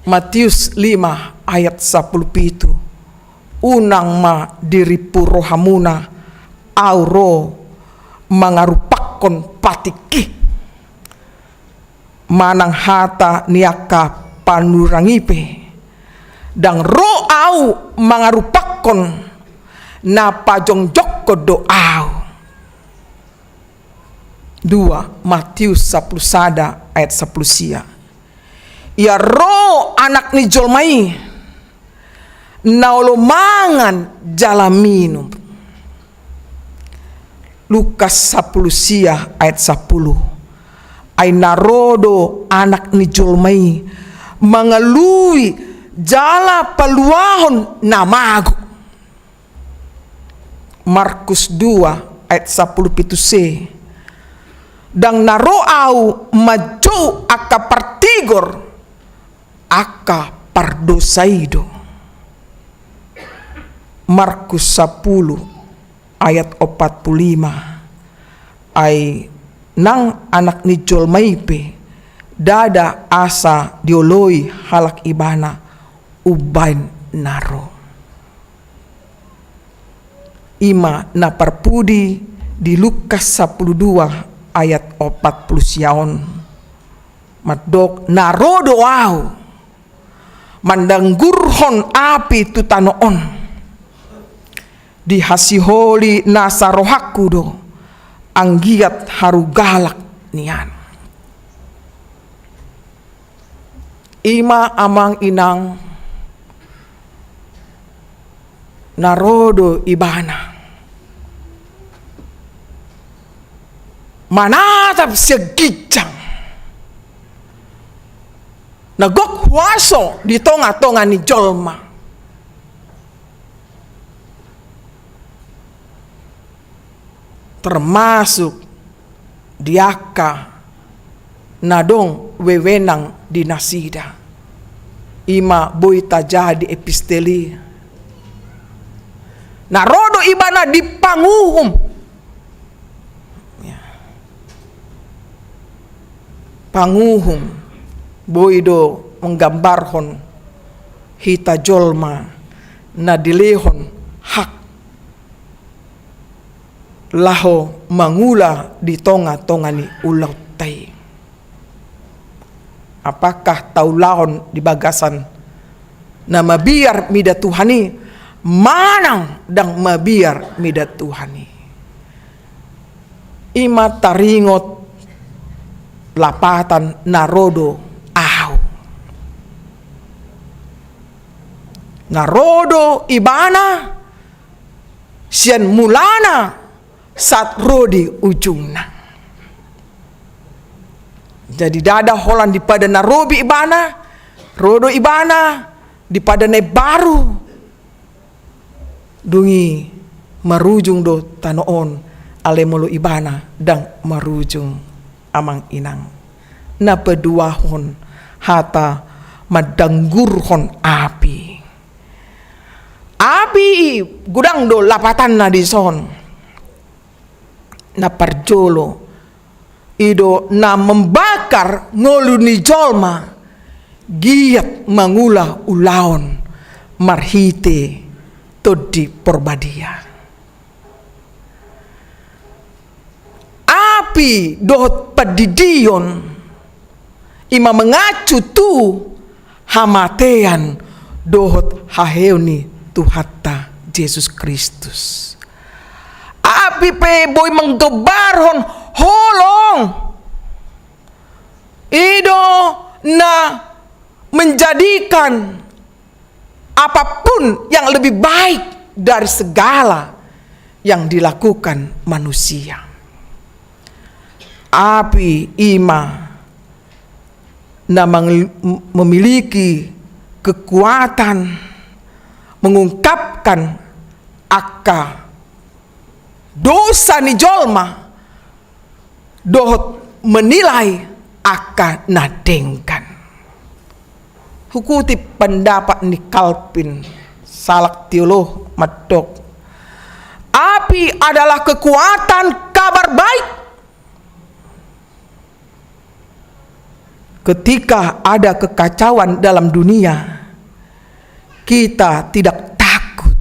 Matius 5 ayat 17 unang ma diripu rohamuna auro mangarupakon patiki manang hata niaka panurangipe dang ro au mangarupakon na pajong joko doau. 2 Matius 10 ayat 10 sia. Ya ro anak ni jolmai naolomangan jala minum. Lukas 10 sia ayat 10. Ay narodo anak ni jolmai mangalui jala paluahon namago. Markus 2 ayat 10 c. Dang naroau maju aka partigor aka pardosaido. Markus 10 ayat 45 ay nang anak ni jolmaipe dada asa dioloi halak ibana ubain naro. Ima na parpudi di Lukas 12 ayat 40 siaon madok narodo au mandanggurhon api tutanoon di hasiholi nasarohaku do anggiat harugalak nian. Ima amang inang narodo ibana manatap segijang nagok waso di tonga-tonga ni jolma. Termasuk diaka nadong wewenang dinasida. Ima boy tajadi episteli. Narodo ibana dipanguhum. Panguhum boy do menggambarhon hita jolma na dilehon hak laho mangula di tonga-tonga ni ulau tay. Apakah taulahon di bagasan na mabiar mida Tuhani manang dang mabiar mida Tuhani. Ima taringot lapatan narodo ahu. Narodo ibana sian mulana saat rodi ujungna. Jadi dada holan di pada narobi ibana, rodo ibana di pada ne baru dungi marujung do tanoon alemolo ibana dang marujung amang inang na peduahon hata madanggurhon api gudang do lapatan na di son na parjolo ido na membakar ngolu ni jolma giat mangula ulaon marhite todi porbadia. Api dohot padidion ima mengacu tu hamatean dohot haheuni tu hatta Yesus Kristus. Api Api pe boy menggebarhon holong. Ido na menjadikan apapun yang lebih baik dari segala yang dilakukan manusia. Api ima na memiliki kekuatan mengungkapkan akka dosa ni jolma, dohot menilai akka nadengkan. Hukuti pendapat ni Calvin salak teolog madok. Api adalah kekuatan kabar baik. Ketika ada kekacauan dalam dunia, kita tidak takut,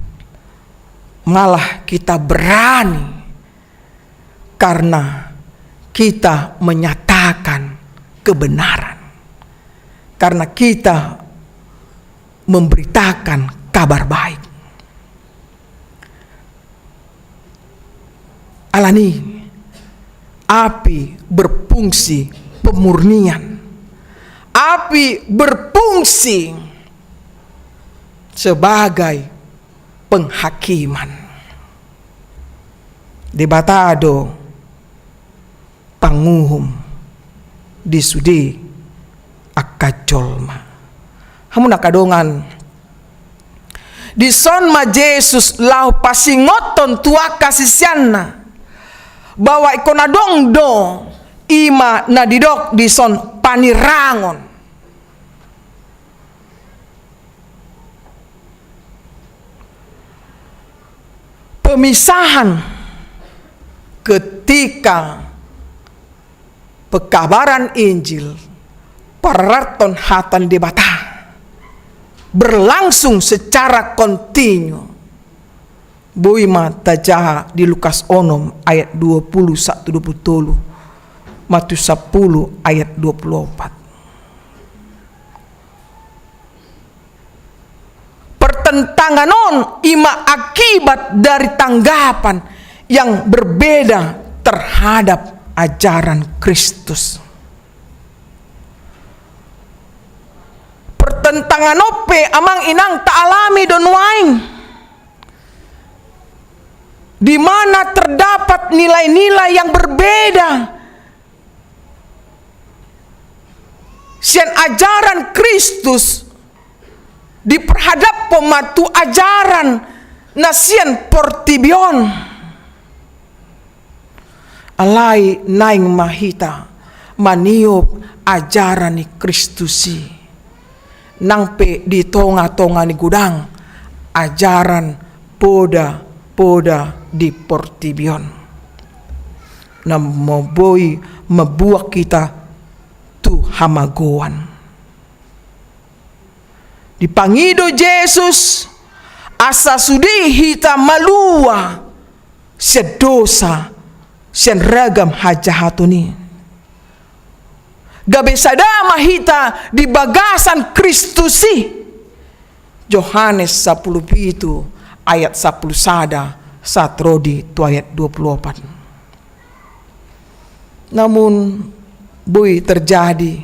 malah kita berani karena kita menyatakan kebenaran, karena kita memberitakan kabar baik. Alani, api berfungsi pemurnian. Api berfungsi sebagai penghakiman. Debatado panguhum disudi akajolma. Hamun nakadongan dison ma Jesus lau pasingoton tua kasisianna bahwa ikonadong do ima nadidok dison panirangon. Pemisahan ketika pekabaran Injil paraton hatan debata berlangsung secara kontinu. Boima tajaha di Lukas onom ayat 21-27. Matius 10 ayat 24. Pertentangan non ima akibat dari tanggapan yang berbeda terhadap ajaran Kristus. Pertentangan ope amang inang ta'alami don waing, di mana terdapat nilai-nilai yang berbeda. Sian ajaran Kristus diperhadap pematu ajaran nasian portibion. Alai naing mahita maniop ajaran ni Kristusi. Nangpe di tonga-tonga ni gudang ajaran poda di portibion. Namoboi mabuak kita tu hamagoan. Dipangido Jesus asa sudi hita malua sedosa sen ragam hajahatuni. Gabe sadama hita di bagasan Kristusi. Yohanes 10 itu ayat 10 sada satrodi tu ayat 24. Namun boy terjadi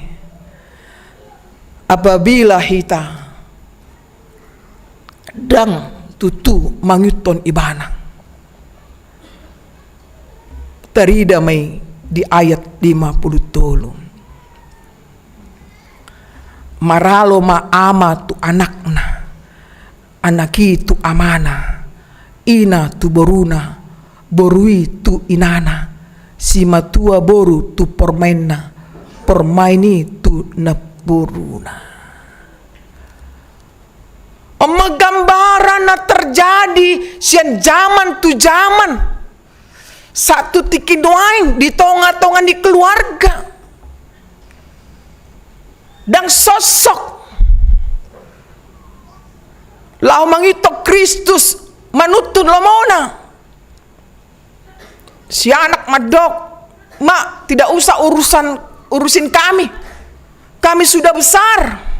apabila hita dang tutu manguton ibana. Terida may di ayat 50. Maralo maama tu anakna, anaki tu amana, ina tu boruna, borui tu inana, si matua boru tu pormaina, pormaini tu naburuna. Gambaran na terjadi sian zaman tu zaman. Satu tikidoain di tonga-tonga di keluarga. Dan sosok lau mangitok Kristus manutun lamona. Si anak madok, mak tidak usah urusin kami. Kami sudah besar.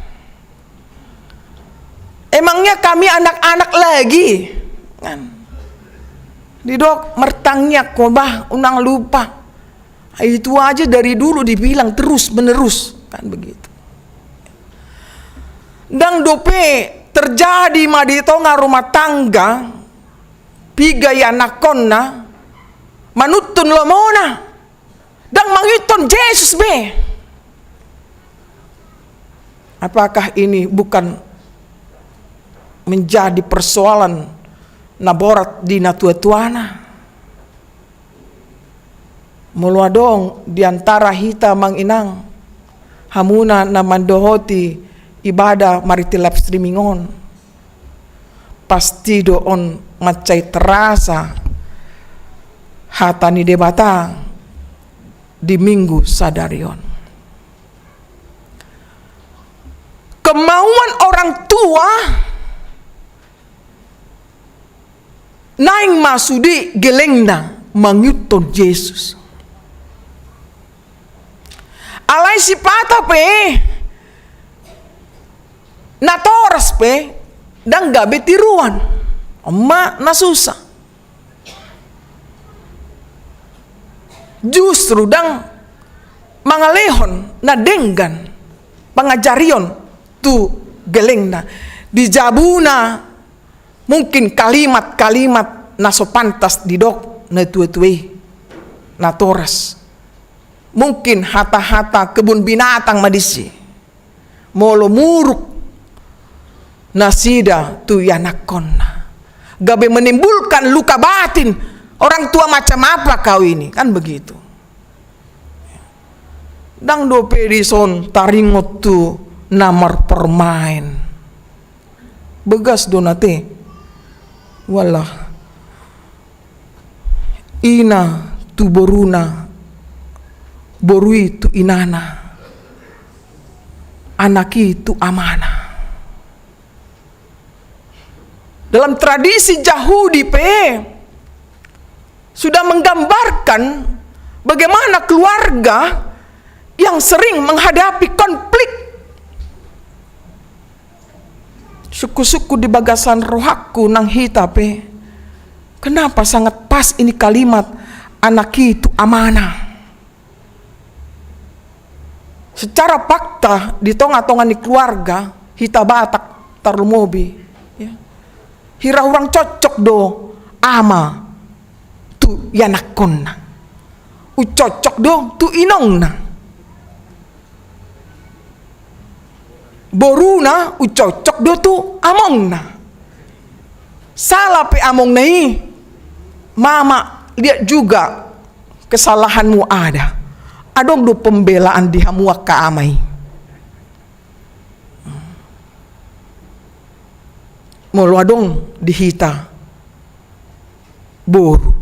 Emangnya kami anak-anak lagi? Didok tangnya kok bah unang lupa. Itu aja dari dulu dibilang terus menerus kan begitu. Dan dope terjadi di tonga rumah tangga piga ya nakonna manutun lomona dan mangiton Yesus be. Apakah ini bukan menjadi persoalan naborat di natua-tuana? Mulwa dong diantara hita manginang hamuna na mandohoti ibadah mariti live streaming on. Pasti doon macay terasa hatani debata di minggu sadarion. Kemauan orang tua naing masudi gelengna mangyuton Yesus. Alay si pata pe natoras pe dan gabe tiruan emak nasusa justru dang mangalehon na denggan pangajarion tu gelengna di jabuna mungkin kalimat-kalimat naso pantas didok na tue-tue natoras. Mungkin hata-hata kebun binatang madisi molo muruk nasida tu yanakonna gabe menimbulkan luka batin orang tua macam apa kau ini kan begitu. Dang do pedison taringot tu namar permain begas donate walah ina tu boruna borui tu inana anaki tu amana. Dalam tradisi Yahudi sudah menggambarkan bagaimana keluarga yang sering menghadapi konflik. Suku-suku di bagasan rohaku nang hita kenapa sangat pas ini kalimat anaki itu amanah. Secara fakta di tonga-tonga di keluarga hita batak tarlumobi ya. Hira orang cocok do ama tu yanakonna ucocok do tu inongna boruna ucocok do tu amongna salah pe among nai mama lihat juga kesalahanmu ada adong do pembelaan di hamua kaamai. Molo adong dihita boru.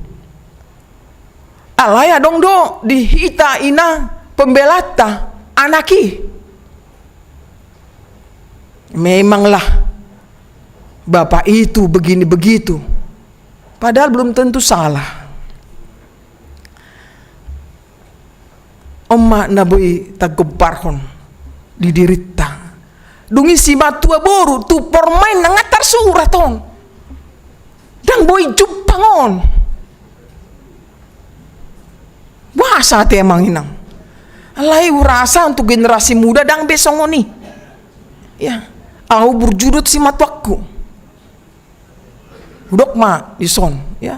Alay adong do dihita ina pembelata anaki. Memanglah bapak itu begini begitu. Padahal belum tentu salah. Oma naboi tagobarhon didirita dungi si matua boru tu pormain nangatar suraton dang boy jupangon wasa te emang inang alai urasa untuk generasi muda dang besongoni ya au berjudut si matuaku udok ma dison ya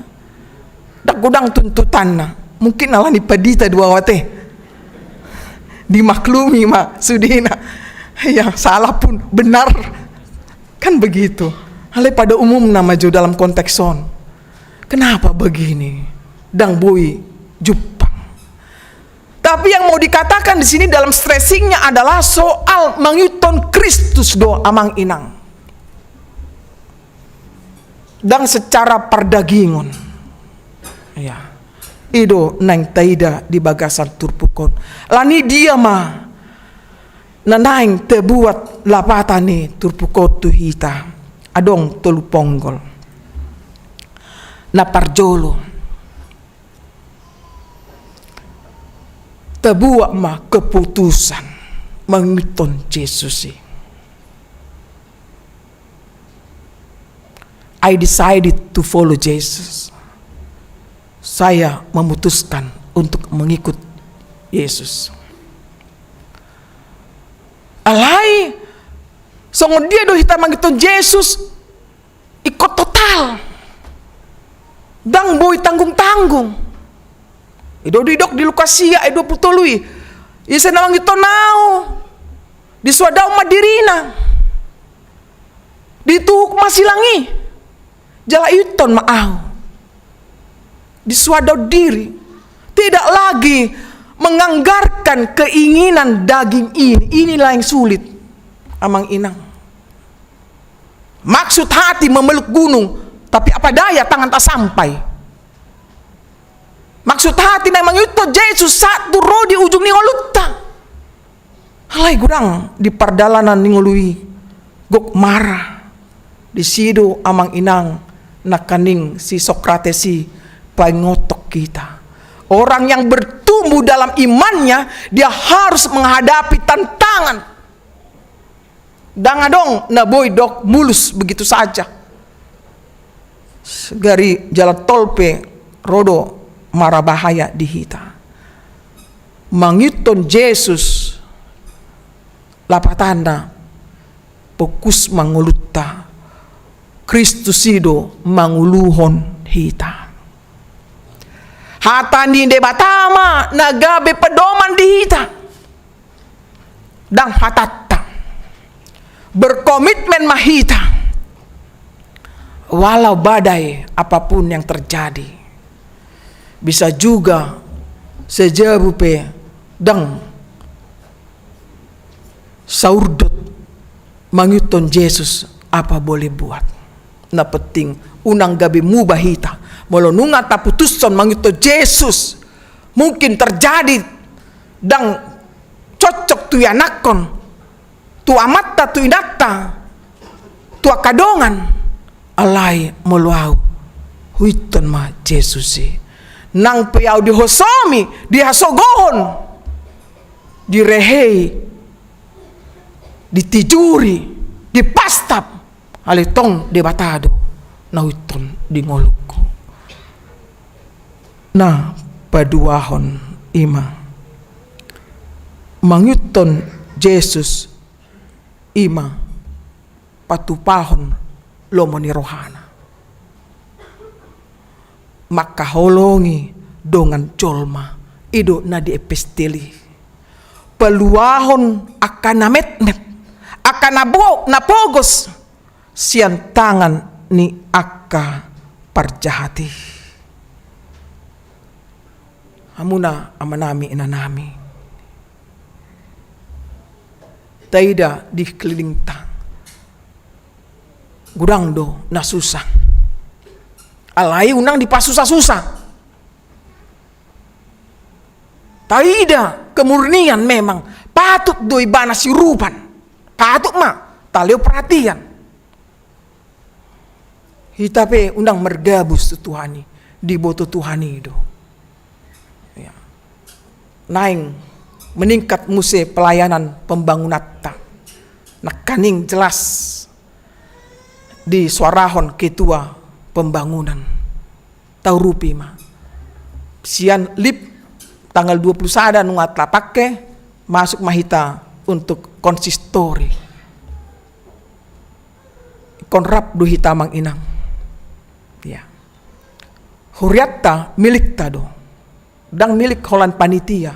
dak godang tuntutanna mungkin ala ni padita dua wate dimaklumi mak sudina yang salah pun benar kan begitu. Hal pada umum maju dalam konteks son. Kenapa begini? Dang boy Jepang. Tapi yang mau dikatakan di sini dalam stressingnya adalah soal mangyuton Kristus do amang inang. Dan secara perdagingon. Ya. Ido nang taida di bagasan turpukon lani dia ma nanaing tebuat lapatani turpukot tu hita adong tolu ponggol na parjolo tebuat ma keputusan mengiton Yesus. I decided to follow Jesus. saya memutuskan untuk mengikut Yesus. Alai songon dia do hita mangitun Yesus ikut total. Dang boy tanggung-tanggung. Ido didok di Lukasia 23. Isa na mangito nao. Di suadaw madirina. Di tuhuk masilangi. Jala iton maaw. Di suadaw diri. Tidak lagi menganggarkan keinginan daging ini. Inilah yang sulit. Amang inang. Maksud hati memeluk gunung. Tapi apa daya tangan tak sampai. Maksud hati na mangito Yesus satu roh di ujung ni ngolutta. Halai gudang di pardalanan ni ngului. Gok marah. Di sido amang inang nakaning si Sokrates si pangotok kita. Orang yang bertumbuh dalam imannya, dia harus menghadapi tantangan. Dangadong na boy dok mulus begitu saja. Segari jalan tolpe rodo mara bahaya di hita. Mangiton Yesus lapatanda fokus mangulutta Kristus ido manguluhon hita. Hatani de batama nagabe pedoman di hita. Dang hatatta berkomitmen mahita. Walau badai apapun yang terjadi, bisa juga sejauh pe dang saurdot mangiton Yesus apa boleh buat. Na penting unang gabi mubahita molonunga taputuson mangito Yesus mungkin terjadi dang cocok tu yanakon tu amatta tu inata tu akadongan alai moluau huiton ma Yesus nang piau dihosomi dihasogohon direhei ditijuri dipastap alitong debatado na huiton di ngolukku na paduahon ima mangyuton Yesus ima patupahon lomo ni rohana makaholongi dongan colma ido na di episteli peluahon akan nametmet akan napogos sian tangan ni akka parjahati amuna amanami inanami taida di keliling tang gudang do na susah alai unang dipasusah-susah taida kemurnian memang patut doi bana sirupan patut ma talio perhatian hitape undang mergabus tu Tuhani di boto Tuhani do ya. Naing meningkat muse pelayanan pembangunatta nakaning jelas di suarahon ketua pembangunan tau rupi ma sian lip tanggal 21 nungat lapake masuk mahita untuk konsistori konrap du hitamang inang ya huriatta milik tado dang milik holan panitia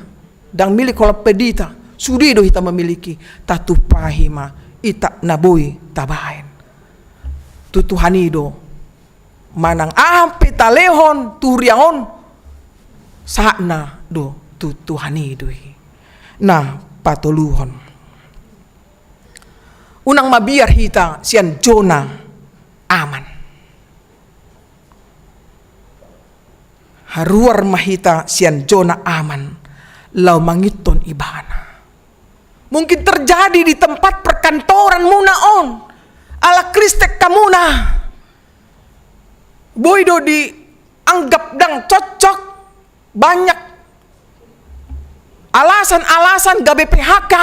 dang milik holan pedita sudi do hita memiliki tatupahima ita naboi tabaen tutuhanido manang ampe talehon turiangon sakna do tutuhanidoi nah patoluhon unang mabiar hita sian Jona aman haruar mahita sian Jona aman lau mangiton ibana mungkin terjadi di tempat perkantoran munaon ala Kristek kamuna boydo dianggap dang cocok banyak alasan-alasan gabe PHK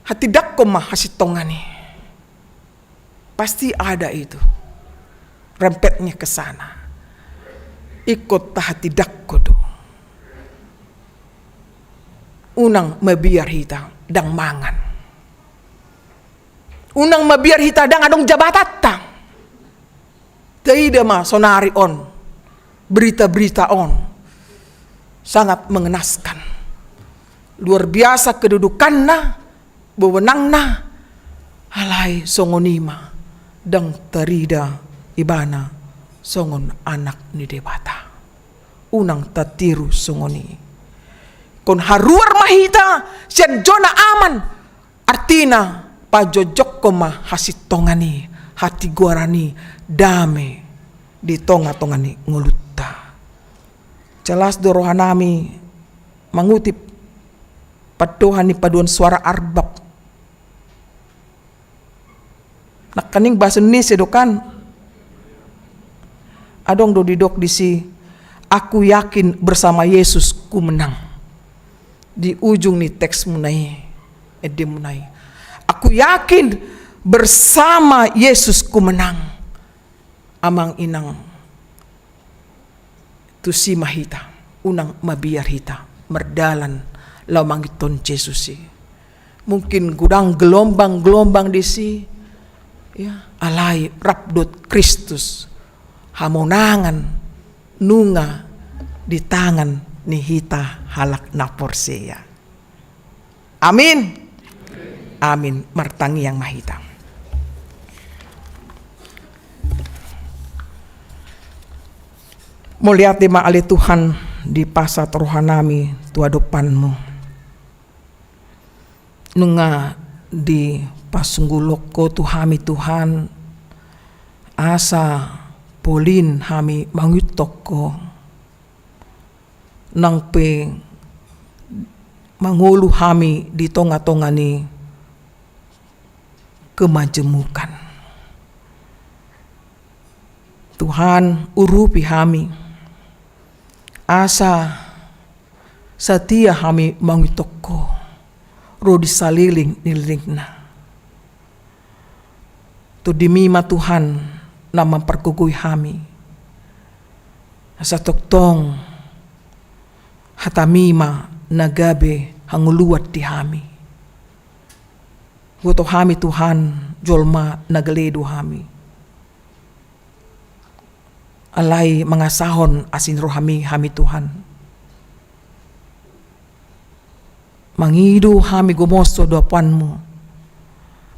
hati dakko mah hasitongani pasti ada itu rempetnya ke sana ikut tahati dakkodo. Unang mabiar hita dang mangan. Unang mabiar hita dang adong jabatatang. Tidak mah sonari on. Berita-berita on. Sangat mengenaskan. Luar biasa kedudukanna, wewenangna, alai songonima dang tarida ibana songon anak ni debata. Unang tatiru songoni. Kon haruar mahita sian jona aman. Artina pajojok koma hasitongani hati guarani dame di tonga-tongani ngulutta. Jelas dorohanami mengutip padohani paduan suara arbab. Nakaning bahasa Indonesia dokan. Adong do didok disi, aku yakin bersama Yesus ku menang. Di ujung nih teks munai, munai. Aku yakin bersama Yesus ku menang. Amang inang tusi mahita, unang mabiar hita, merdalan lamang iton Yesusi. Mungkin gudang gelombang-gelombang disi, ya, alai rabdot Kristus. Hamonangan nunga di tangan ni hita halak naporseya. Amin. Amin. Martangi yang mahita. Muliat di ma'ali Tuhan di pasat rohanami tua depanmu. Nunga di pasungguloko tuhami Tuhan asa polin hami mangutoko nang pe mangulu hami di tonga-tonga ni kemajemukan. Tuhan urupi hami asa setia hami mangutoko rodi saliling nilingna tu dimima Tuhan na memperkukui hami asa toktong hatamima nagabe hanguluat di hami goto hami Tuhan jolma nagaledo hami alai mangasahon asin rohami hami Tuhan mangidu hami gomoso doapanmu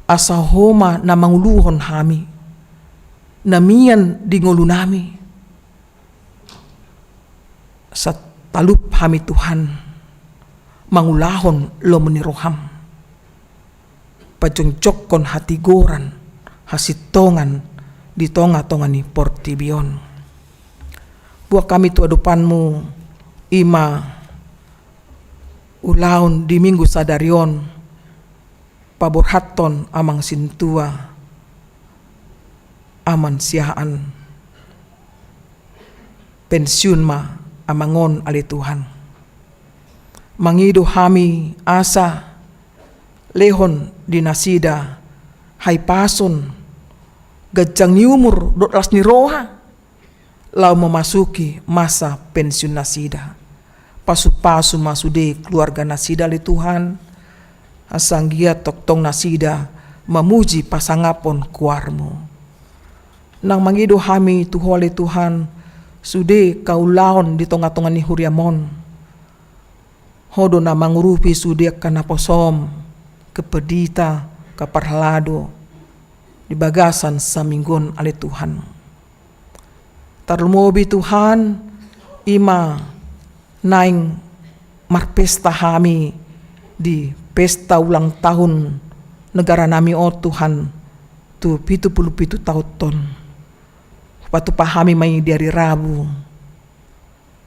asa homa na manguluhon hami namian di ngulu nami sa talup hami Tuhan mangulahon lo meniroham pajongjokon hati goran hasitongan di tonga-tonga ni portibion buah kami tu adupanmu ima ulaun di minggu sadarion paborhaton amang sintua aman sihaan pensiun ma amangon ali Tuhan mangido hami asa lehon dinasida hai pason gajang ni umur 12 ni roha lau memasuki masa pensiun nasida pasu-pasu masude keluarga nasida ali Tuhan asanggia toktong nasida memuji pasangapon kuarmu nang mangido hami tuhole Tuhan sude kaulaon di tonga-tonga ni huriamon hodo na mangurupi sude kana posom kepedita kaparhalado di bagasan saminggon ale Tuhan tarlumobi Tuhan ima naing marpesta hami di pesta ulang tahun negara nami o Tuhan tu 77 tahun patu pahami mai dari Rabu.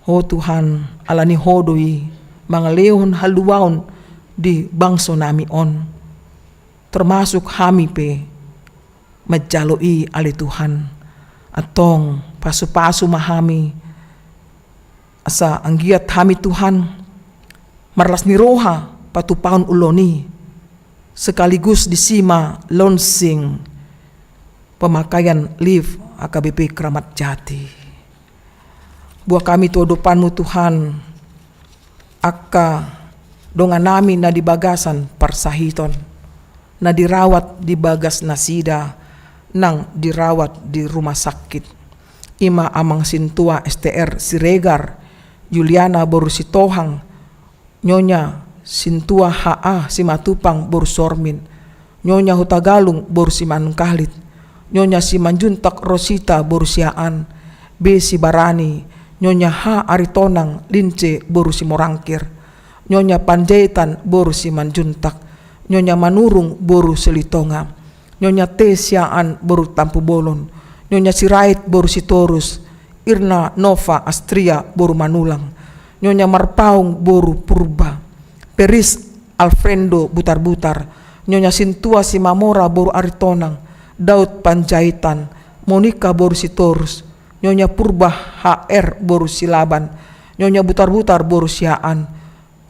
Ho Tuhan alani hodoi mangalehon haluaon di bangso nami on. Termasuk hami pe majaloi ali Tuhan. Atong pasu-pasu mahami asa anggiat hami Tuhan marlas ni roha patu paon uloni sekaligus disima launching pemakaian live AKBP Kramat Jati. Buah kami tu depanmu Tuhan, akka donga nami na di bagasan parsahiton, na dirawat di bagas nasida, nang dirawat di rumah sakit. Ima amang sintua STR Siregar, Juliana boru si Tohang, nyonya sintua HA si Matupang boru Sormin, nyonya Hutagalung boru si Manungkahlit, nyonya si Manjuntak Rosita boru si Aan, B si Barani, nyonya H Aritonang Lince boru si Morangkir, nyonya Panjaitan boru si Manjuntak, nyonya Manurung boru Selitonga, nyonya T Siaan boru Tampu Bolon, nyonya Sirait boru si Torus, Irna Nova Astria boru Manulang, nyonya Marpaung boru Purba, Peris Alfredo Butar-Butar, nyonya Sintua si Mamora boru Aritonang, Daud Panjaitan, Monika boru si Torus, nyonya Purba HR boru si Laban, nyonya Butar-Butar boru si Aan,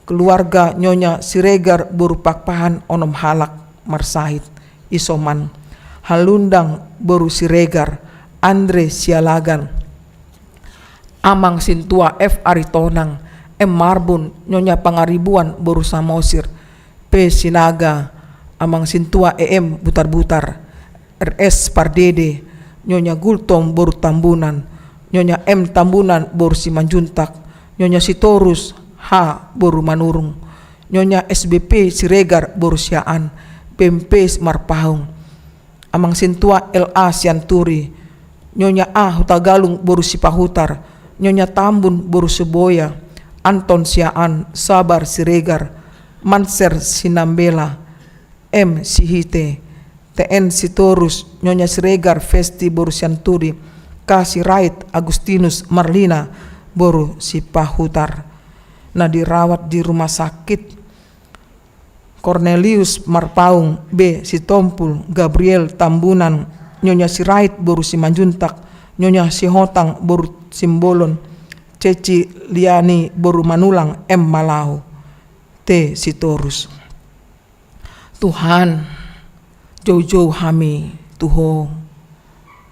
keluarga nyonya Siregar boru Pakpahan Onom Halak Marsahit Isoman, Halundang boru Siregar, Andre Sialagan, Amang Sintua F Aritonang, M Marbun, nyonya Pangaribuan boru Samosir, P Sinaga, Amang Sintua EM Butar-Butar, RS Pardede, nyonya Gultom boru Tambunan, nyonya M Tambunan boru si Manjuntak, nyonya Sitorus H boru Manurung, nyonya SBP Siregar boru Siaan, PMP Marpahung, Amang Sintua LA Sianturi, nyonya A Hutagalung boru si Pahutar, nyonya Tambun boru Seboya, Anton Siaan Sabar Siregar, Manser Sinambela, M Sihite, TN Sitorus, nyonya Siregar Festi boru Sianturi, Kasi Rait Agustinus Marlina boru si Pahutar, na dirawat di rumah sakit Cornelius Marpaung, B si Tompul, Gabriel Tambunan, nyonya Sirait boru si Manjuntak, nyonya si Hotang boru Simbolon, Ceci Liani boru Manulang, M Malau, T Sitorus. Tuhan, jauh-jauh hami Tuho,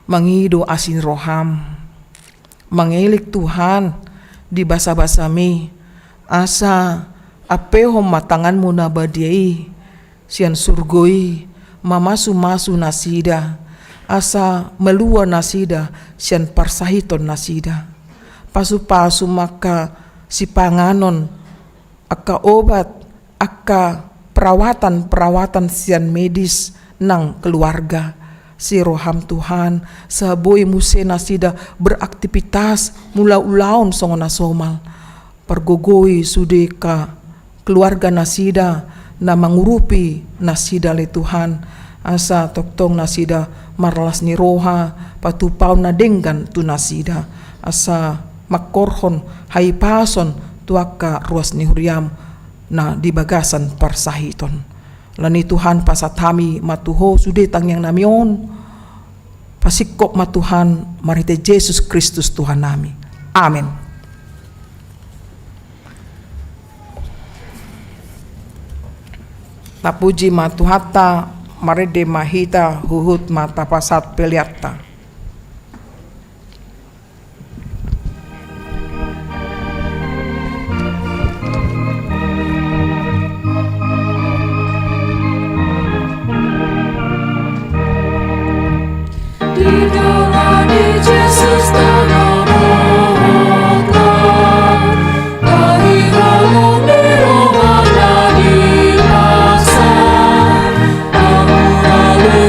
mangido asin roham, mangelik Tuhan di basa-basami, asa apeho matanganmu na badiai, sian surgoi, mamasu-masu nasida, asa melua nasida, sian parsahiton nasida, pasu-pasu maka si panganon, aka obat, aka perawatan sian medis nang keluarga, si roham Tuhan, saboy muse nasida beraktivitas mula ulaon songona somal, pergogoi sudeka keluarga nasida na mangurupi nasida le Tuhan, asa toktong nasida marlas ni roha patupaw na denggan tu nasida, asa makorhon haipason tuaka ruas ni huriam na dibagasan parsahiton. Lani Tuhan pasatami matuho sudetang yang namion, pasikop matuhan marite Yesus Kristus Tuhan nami. Amin. Tapuji matuhata marede mahita huhut matapasat peliatta.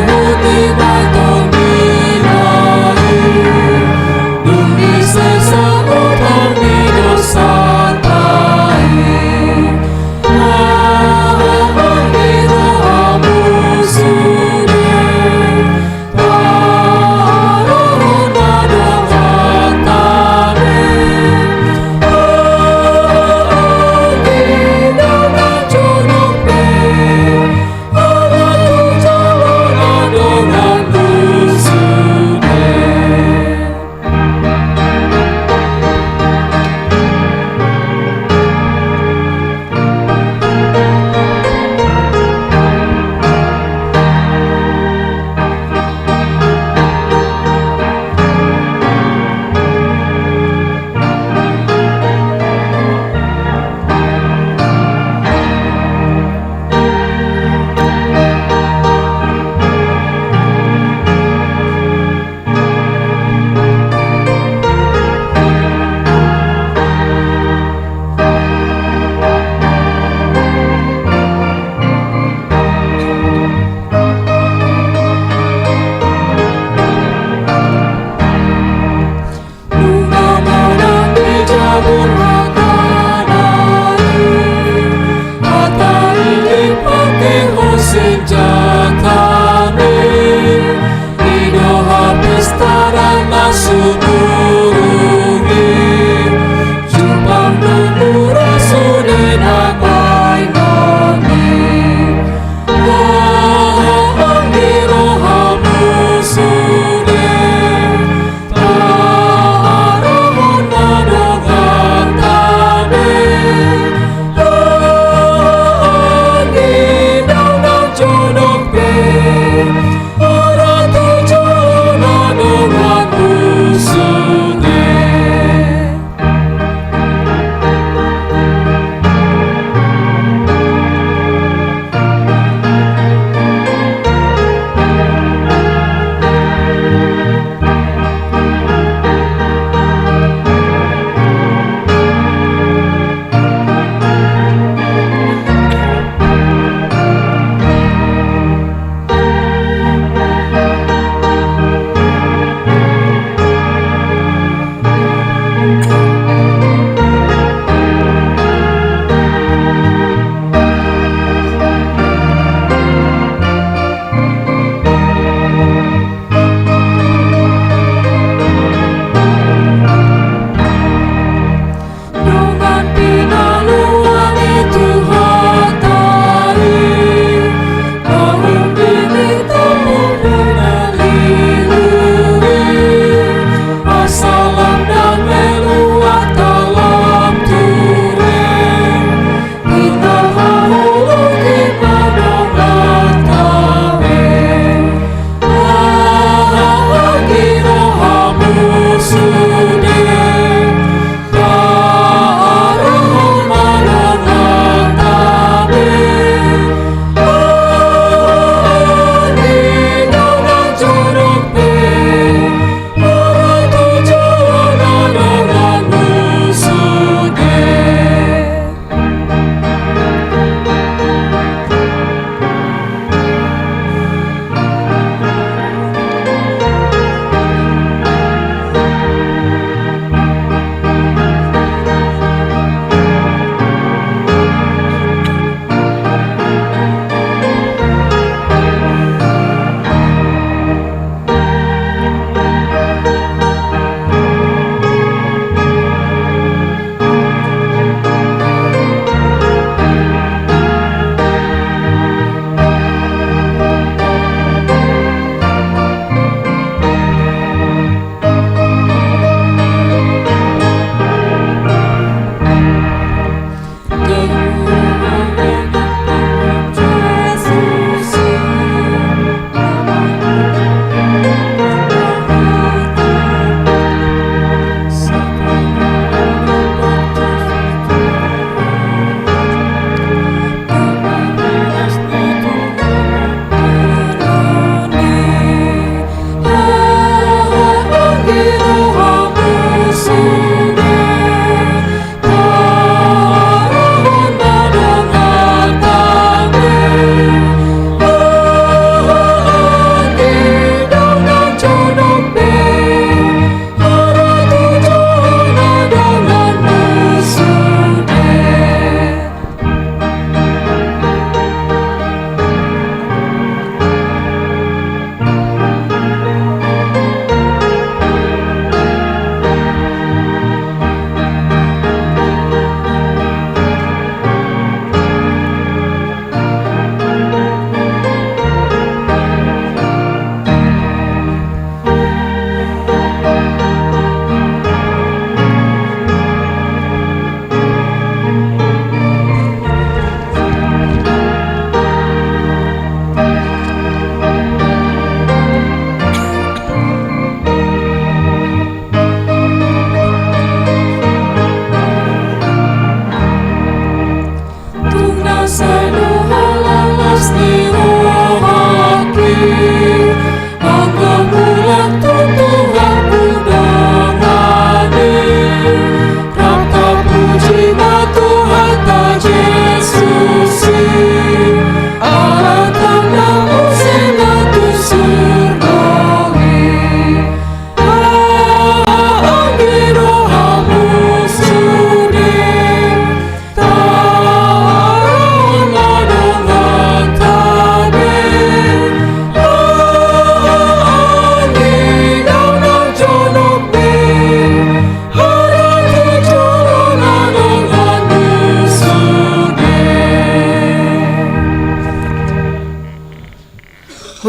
Luhut di baton bila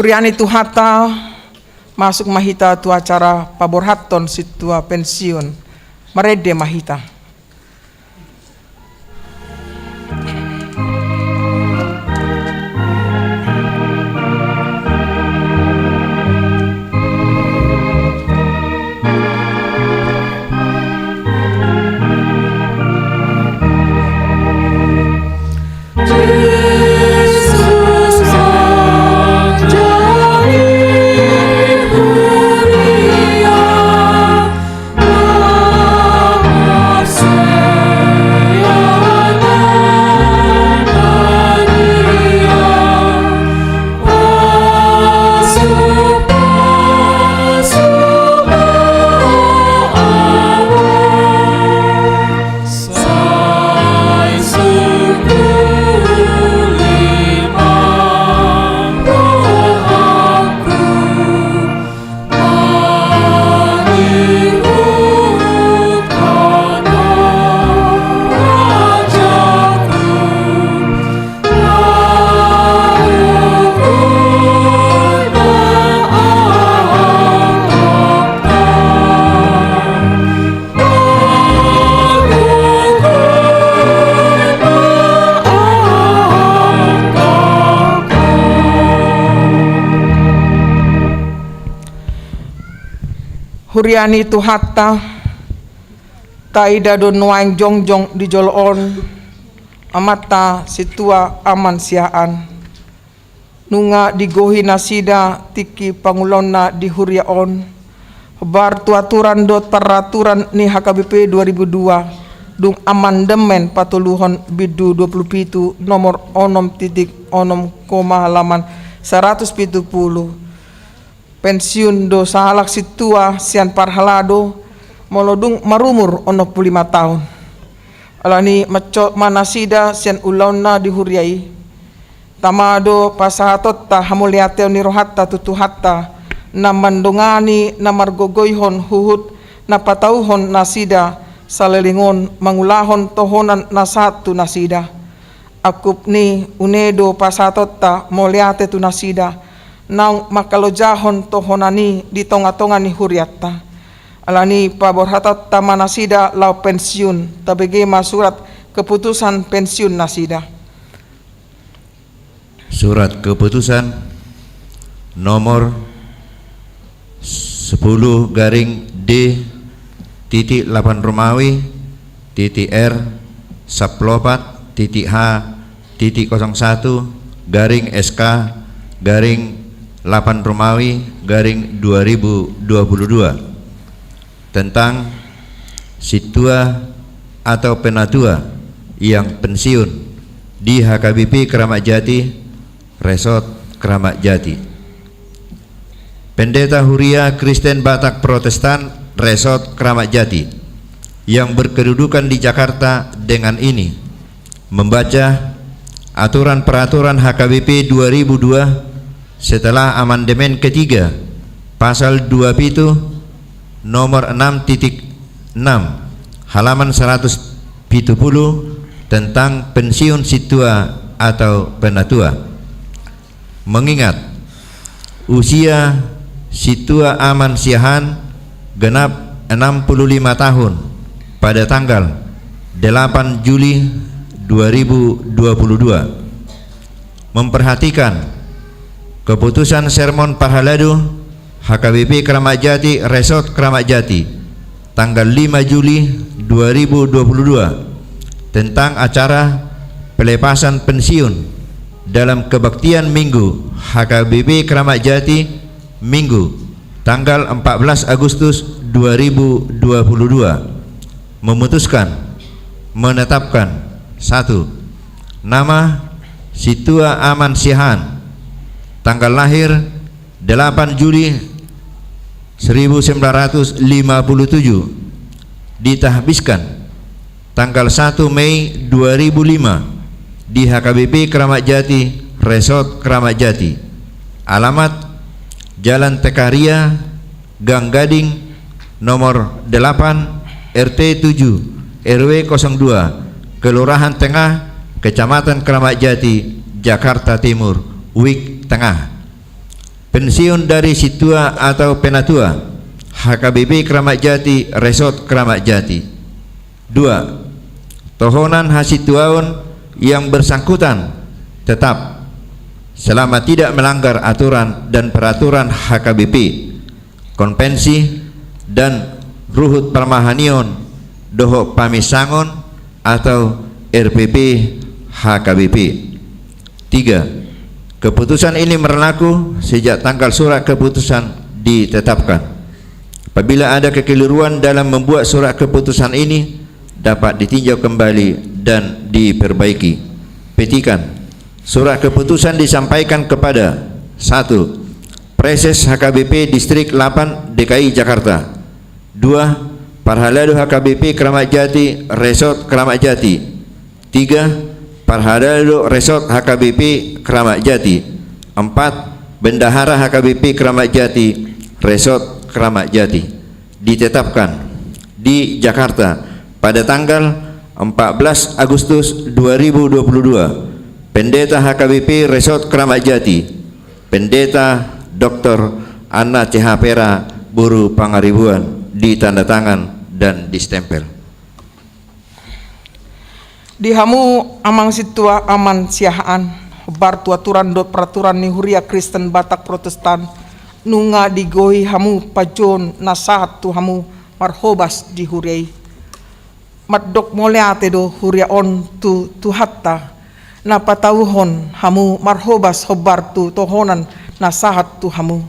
Suryani Tuhata masuk mahita tu acara paborhaton situa pensiun merede mahita. Huryani Tuhata taida don nuaing jongjong di jolon amata situa aman siaan nunga digohi nasida tiki pangulonna di huryaon bar tuaturan do peraturan ni HKBP 2002 dung amandemen patuluhon bidu 27 nomor 6.6, halaman 170 pensiun do sahalak situa sian parhalado molodung marumur 65 tahun alani maco manasida sian ulauna dihuriai tamado pasahatot ta hamuliateo nirohatta tutuhatta namandongani namargogoyhon huhut napatauhon nasida salelingon mangulahon tohonan nasatu nasida akup ni unedo pasahatot ta moliate tu nasida nang makalojahon tohonani di tonga-tonga ni huriatta alani paborhatat tamanasida lau pensiun tabege surat keputusan pensiun nasida. Surat keputusan nomor 10/D titik 8 Romawi titik R saplopat titik H titik 01 garing SK garing 8 Romawi garing 2022 tentang situa atau penatua yang pensiun di HKBP Keramat Jati, Resort Keramat Jati. Pendeta Huria Kristen Batak Protestan Resort Keramat Jati yang berkedudukan di Jakarta dengan ini membaca aturan peraturan HKBP 2002 setelah amandemen ketiga pasal 27 nomor 6.6 halaman 170 tentang pensiun situa atau penatua. Mengingat usia situa aman siahan genap 65 tahun pada tanggal 8 Juli 2022 memperhatikan keputusan Sermon Parhalado HKBP Keramat Jati Resort Keramat Jati tanggal 5 Juli 2022 tentang acara pelepasan pensiun dalam kebaktian Minggu HKBP Keramat Jati Minggu tanggal 14 Agustus 2022 memutuskan menetapkan 1. Nama Situa Aman Siahan tanggal lahir 8 Juli 1957 ditahbiskan tanggal 1 Mei 2005 di HKBP Keramat Jati Resort Keramat Jati. Alamat Jalan Tekaria Gang Gading nomor 8 RT 7 RW 02 Kelurahan Tengah Kecamatan Keramat Jati Jakarta Timur Wik Tengah. pensiun dari situa atau penatua HKBP Kramat Jati Resort Kramat Jati. 2. Tohonan hasituaun yang bersangkutan tetap selama tidak melanggar aturan dan peraturan HKBP, konvensi dan ruhut permahanion doho pamisangon atau RPP HKBP. 3. Keputusan ini berlaku sejak tanggal surat keputusan ditetapkan. Apabila ada kekeliruan dalam membuat surat keputusan ini, dapat ditinjau kembali dan diperbaiki. Petikan. Surat keputusan disampaikan kepada 1. Preses HKBP Distrik 8 DKI Jakarta. 2. Parhalado HKBP Kramat Jati Resort Kramat Jati. 3. Parhalado Resort HKBP Kramat Jati. 4. Bendahara HKBP Kramat Jati Resort Kramat Jati. Ditetapkan di Jakarta pada tanggal 14 Agustus 2022. Pendeta HKBP Resort Kramat Jati, Pendeta Dr. Anna CH Pera Buru Pangaribuan, ditanda tangan dan distempel. Dihamu amang situa aman siahaan bar tuaturan dot peraturan ni Huria Kristen Batak Protestan nunga digoi hamu pajon nasahat tu hamu marhobas di huriai madok moleate do huria on tu hatta na patauhon hamu marhobas hobar tu tohonan nasahat tu hamu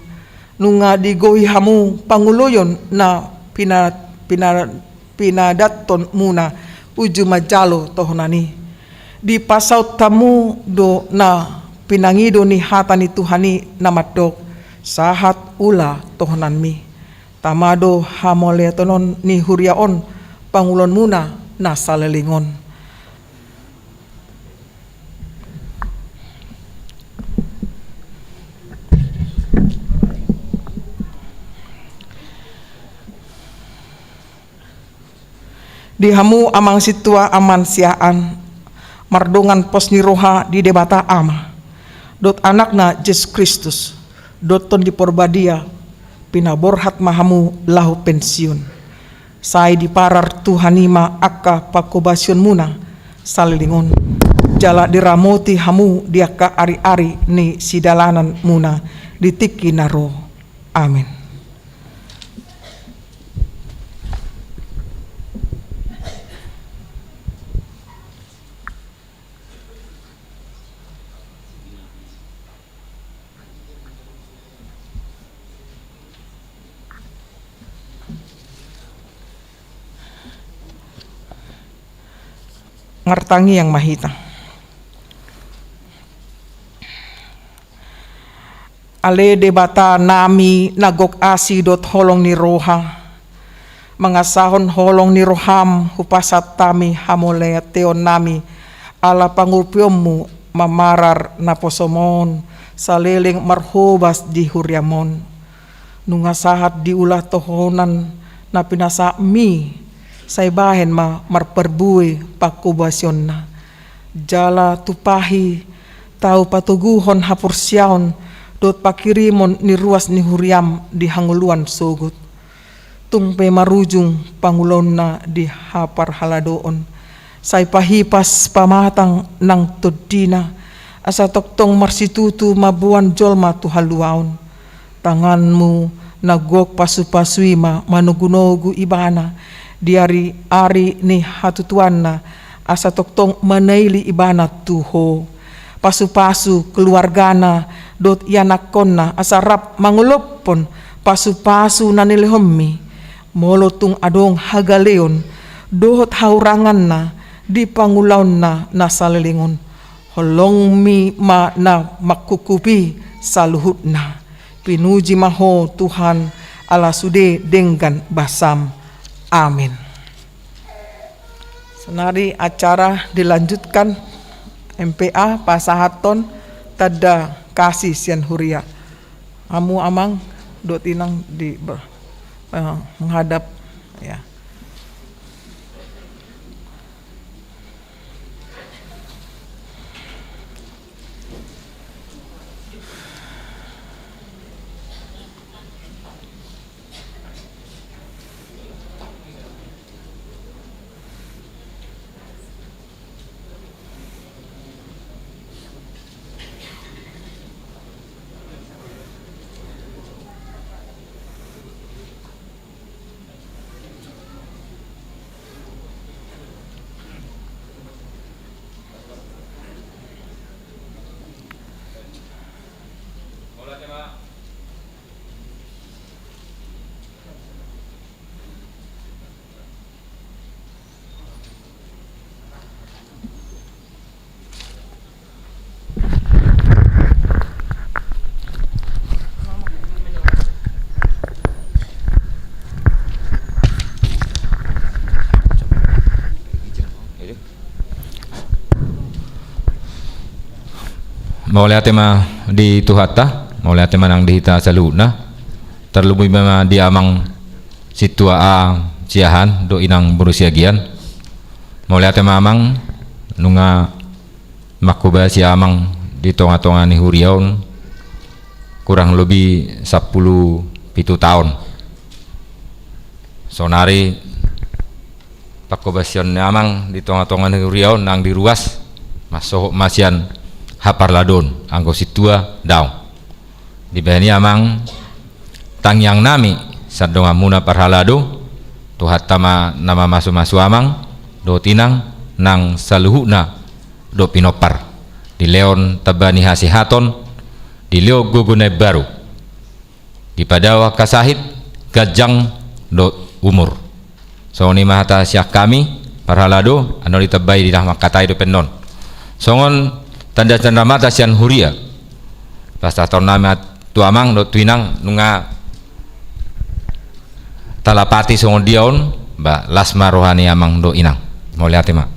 nunga digoi hamu panguloyon na pinadaton muna uju majalo tohonani di pasau tamu do na pinangido ni hatani Tuhani namadok sahat ula tohonan mi tamado hamole tonon ni huriaon pangulon muna na salelingon. Dihamu amang situa aman siaan mardongan pos niroha di debata ama dot anakna Yesus Kristus doton di porbadia pinaborhat mahamu lahu pensiun sai di parar Tuhanima akka pakobasyon muna salilingon jala diramoti hamu diaka ari-ari ni sidalanan muna ditiki naro. Amin. Ngertangi yang mahita. Ale debata nami nagok asi dot holong ni roha. Mangasahon holong ni roham hupasat tami hamole teon nami ala pangurpiommu mamarar naposomon saliling marhobas di huriamon. Nungasahat diulah tohonan na pinasa mi say bahen marperbui pakubasyon na jala tupahi tau patuguhon hapursyaon dot pakirimon ni ruas ni huriam di hanguluan sugut tungpe marujung pangulon na di hapar haladoon say pahipas pamatang nang tudina asa toktong marsitutu mabuan jolma tu haluaon tanganmu nagok pasu-pasui manugunogu ibana diari ari ni hatutuanna asa toktong manaili ibana tuho pasu-pasu keluargana dot yanakonna asa rap mangulopon pasu-pasu nanilihommi molotung adong hagaleon dohot hauranganna di pangulaonna na salilingon holong mi ma na makukupi saluhutna pinuji maho Tuhan ala sude denggan basam. Amin. Senari acara dilanjutkan MPA pasahaton tada kasih sian huria. Amu amang dot inang di menghadap ya. Maulaya tema di tuhata, maulaya tema nang dihita saluna, terlebih mema di amang situa a ciahan do inang berusia gian. Maulaya tema amang nunga makuba si amang di tonga-tonga ni huriaun kurang lebih 10 tahun. Sonari pakobasyon ni amang di tonga-tonga ni huriaun nang diruas masuk masian hapar ladon anggo situa daw di bani amang tangyang nami sadonga muna parhalado tuhat tama nama masu amang do tinang nang saluhuna do pinopar di leon tabani hasihaton di leo gugune baru di padawa kasahit gajang do umur soni mahata syak kami parhalado anu ditabai di nahmak katai do penon songon tanda mata sian huria pas tahun nama tuamang do tuinang nunga talapati songon diaon ba lasma rohani amang do inang mau lihat mak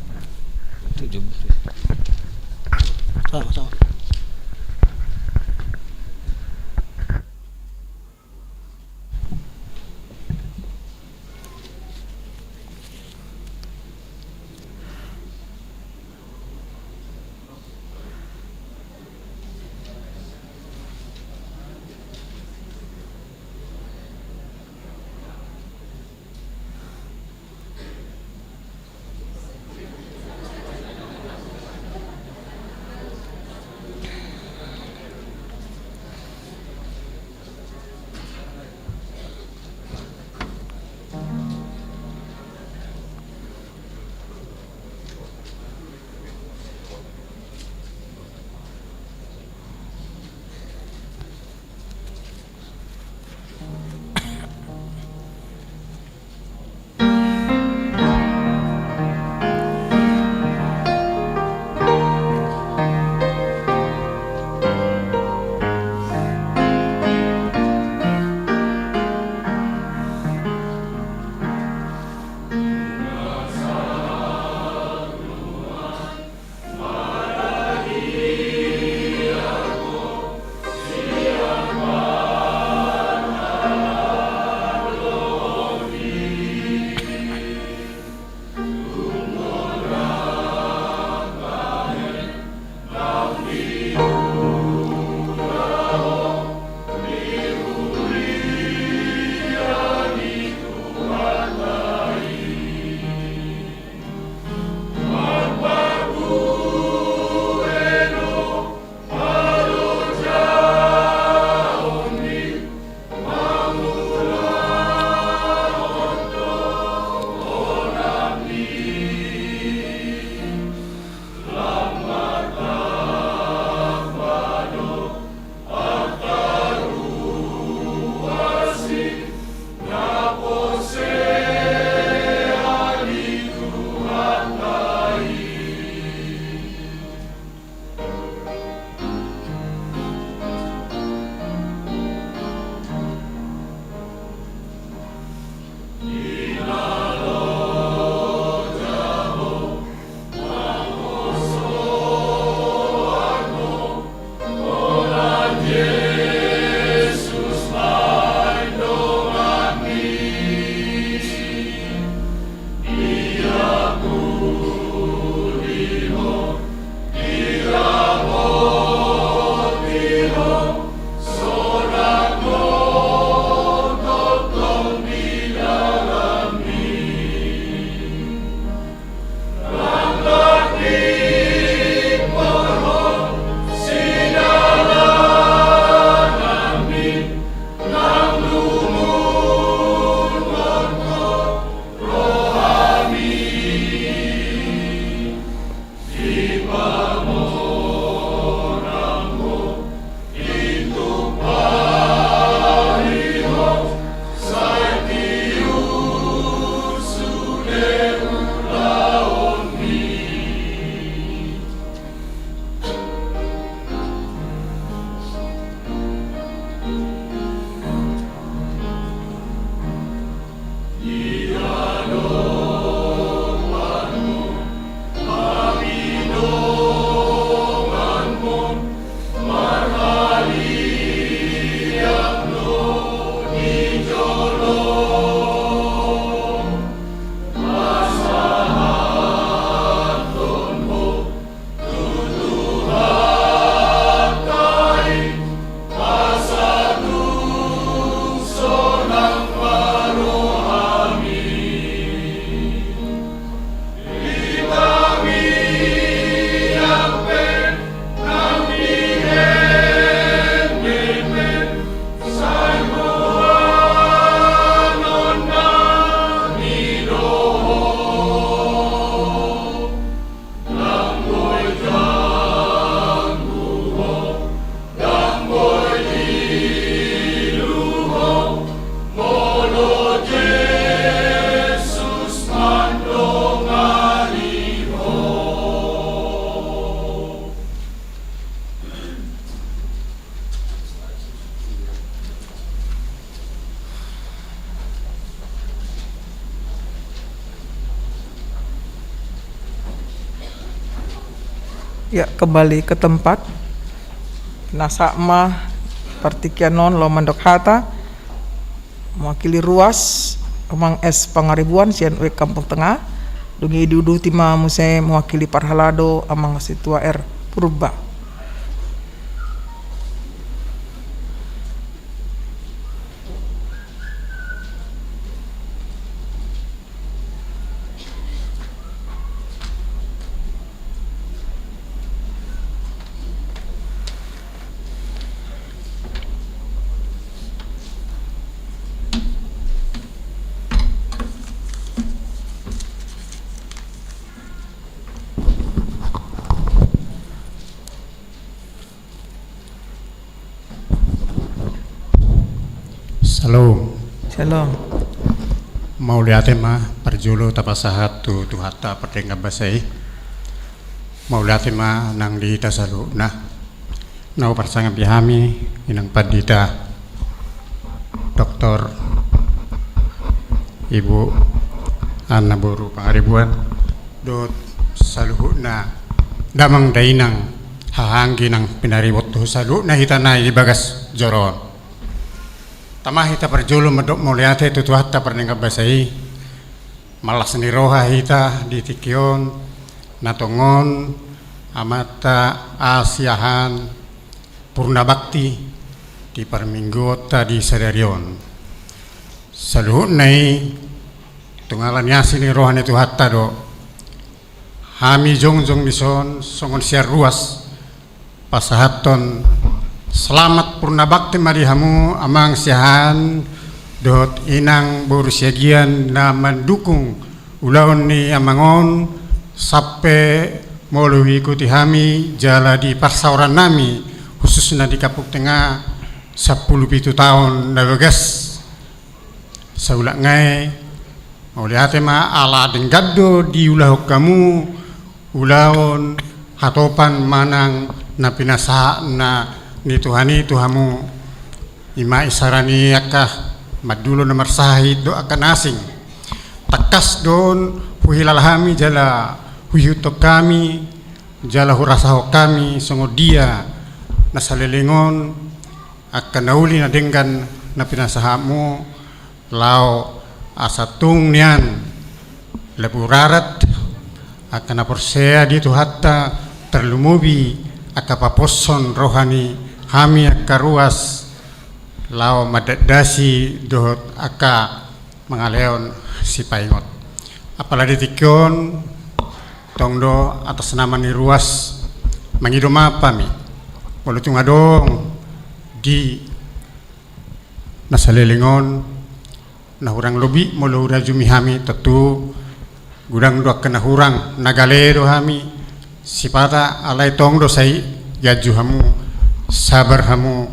Ya, kembali ke tempat. Nasakma Partikianon lo mandok hata mewakili ruas Amang S Pangaribuan CNW Kampung Tengah dungi dudu tima muse mewakili Parhalado Amang Situa R Purba. Salam. Shalom. Mau lihat ma perjulu tapasahat tu hata perdengar basai. Mau lihat ma nang di tasalu nah. Nau persangan bihami inang padita Doktor Ibu Anna Boru Pangaribuan dot saluhuna damang dainang hahanggi nang pinaribot tu salu na hitana ibagas joron. Tamah hita perjulu medok muliate tu hata perningga basai malas ni roha hita di tikion natongon amata asiahan purna bakti di perminggota di sadarion saluhut nai tungalan yasi ni roha ni tu hata do hami jongjong dison songon siar ruas pasahaton selamat purna bakti marihamu amang siahan dot inang borusiagian na mendukung ulaun ni amangon sampai melalui ikuti hami jala di parsauran nami khususnya di Kapuk Tengah 10 tahun nabagas saulak ngai mau lihat ma ala denggado di ulah kamu ulaun hatopan manang na pinasa na ni Tuhani Tuhamu ima isarani akah madulo nomor sahid do akan asing takas don huhilalhami jala huyutok kami jala hurasaho kami songo dia nasalilingon akan nauli na denggan na pinasahamu lao asatung nian leburarat akan naporsea di tuhatta terlumubi akapaposon rohani hami akaruas lao madadasi dohot aka mangaleon si paingot apalagi tikon tongdo atas nama ni ruas mangidom apa mi walutung adong di nasalilingon nahurang lobi molura jumi hami tetu gudang doa kena hurang nagalero hami sipata alai tongdo sai yaju hamu sabar hamu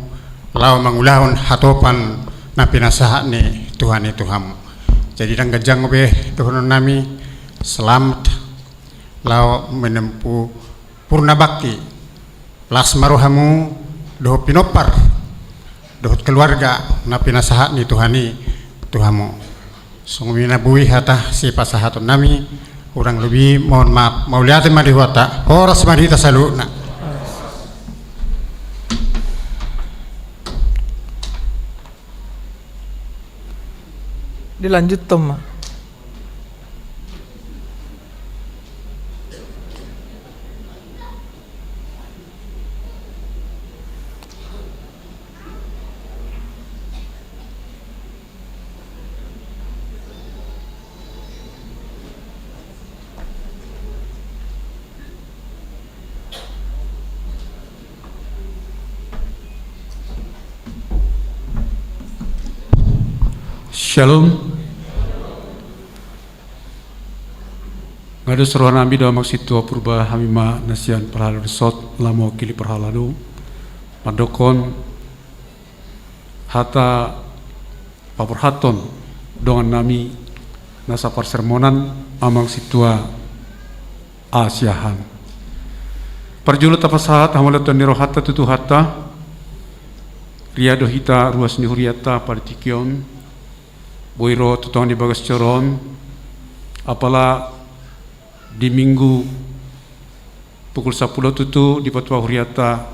lau mangulahon hatopan na pinasaha ni Tuhan itu hamu jadi dang gajang be dohonon nami selamat lau menempuh purna bakti lasmaru hamu doho pinopar dohot keluarga na pinasaha ni Tuhani Tuhamu sungumina bui hata si pasahaton nami kurang lebih mohon maaf mau lihat mari wata horas mari ta saluna Dilanjut Tom. Shalom. Ngadu seruan ambi dalam maksud tua purba hamima nasian perhala resort lamo kili perhalado padokon hata paperhaton dongan nami nasa persermonan amang situa asiahan perjulut tapasahat hamalatan nirohata tutu hata riado hita ruas nihuriata partikion boiro tutong di bagas coron apala di minggu pukul 10 tutu di Patua Huriata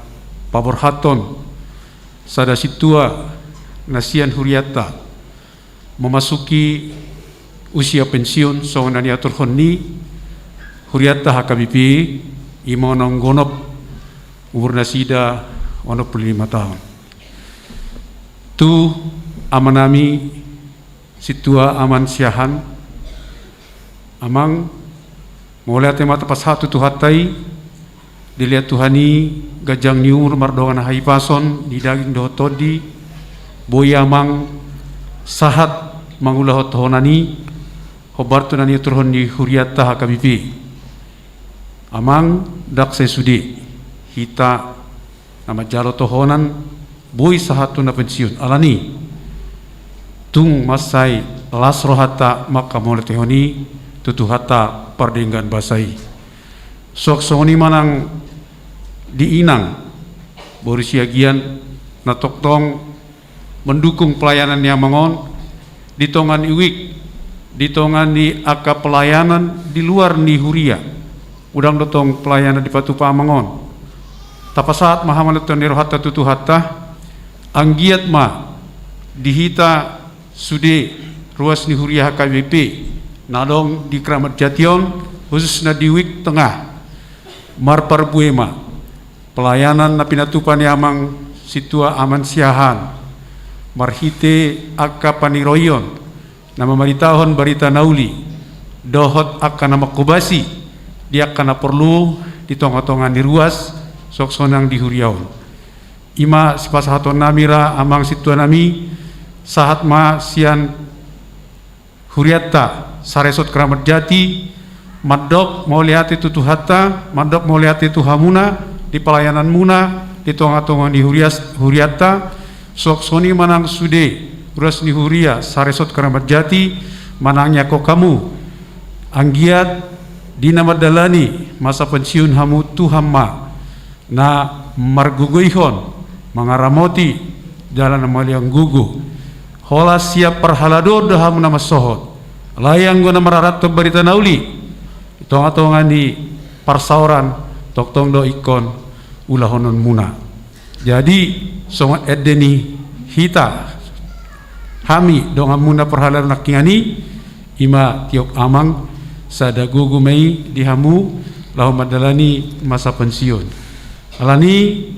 Paborhaton sada situa nasian Huriata memasuki usia pensiun songan atur honni Huriata HKBP imonong gonop umur nasida 25 tahun. Tu amanami situa aman siahan amang mulai mata pas hatu tuhatai dilihat Tuhani gajang niur mardongan hai pason di daging dohotodi boya amang sahat mangulah honani hobartu nani turhon di Huriata HKBP amang dak sesudi hita nama jalo tohonan boy sahatu na pensiun alani tung masai las rohata maka mulai tehoni tutu hata pardenggan basai sok soni manang diinang borusia gian na toktong mendukung pelayanan yang mangon di tongan iwik di tongan di aka pelayanan di luar ni Huria udang dotong pelayanan di Patupa mangon tapasaat mahamanatan nirohata tutu hata anggiat ma dihita sude ruas ni Huria HKBP nadong di Kramat Jation khususnya di Wik Tengah marpar buema pelayanan na pinatupan amang situa aman siahan marhite akka paniroyon na mamaritahon barita nauli dohot akka na makubasi dia kana perlu di tonga-tongan di ruas sok sonang di Huriaon ima sipasahaton namira amang situa nami sahat ma sian Huriata saresot Kramat Jati madok mau lihat itu tuhata madok mau lihat itu hamuna di pelayanan muna di tonga-tongan di Huriata sok soni manang sude uras ni Huria saresot Kramat Jati manangnya kok kamu anggiat dina madalani masa pensiun hamu tuhamma na marguguihon mangaramoti jalan amaliang gugu hola siap perhalado daham nama sohot layang guna mararat berita nauli tonga-tongan di parsauran toktong do ikon ulahonon muna jadi songa edeni hita hami donga muna perhalan nakingani ima tiok amang sada gugu mei dihamu lahu madalani masa pensiun alani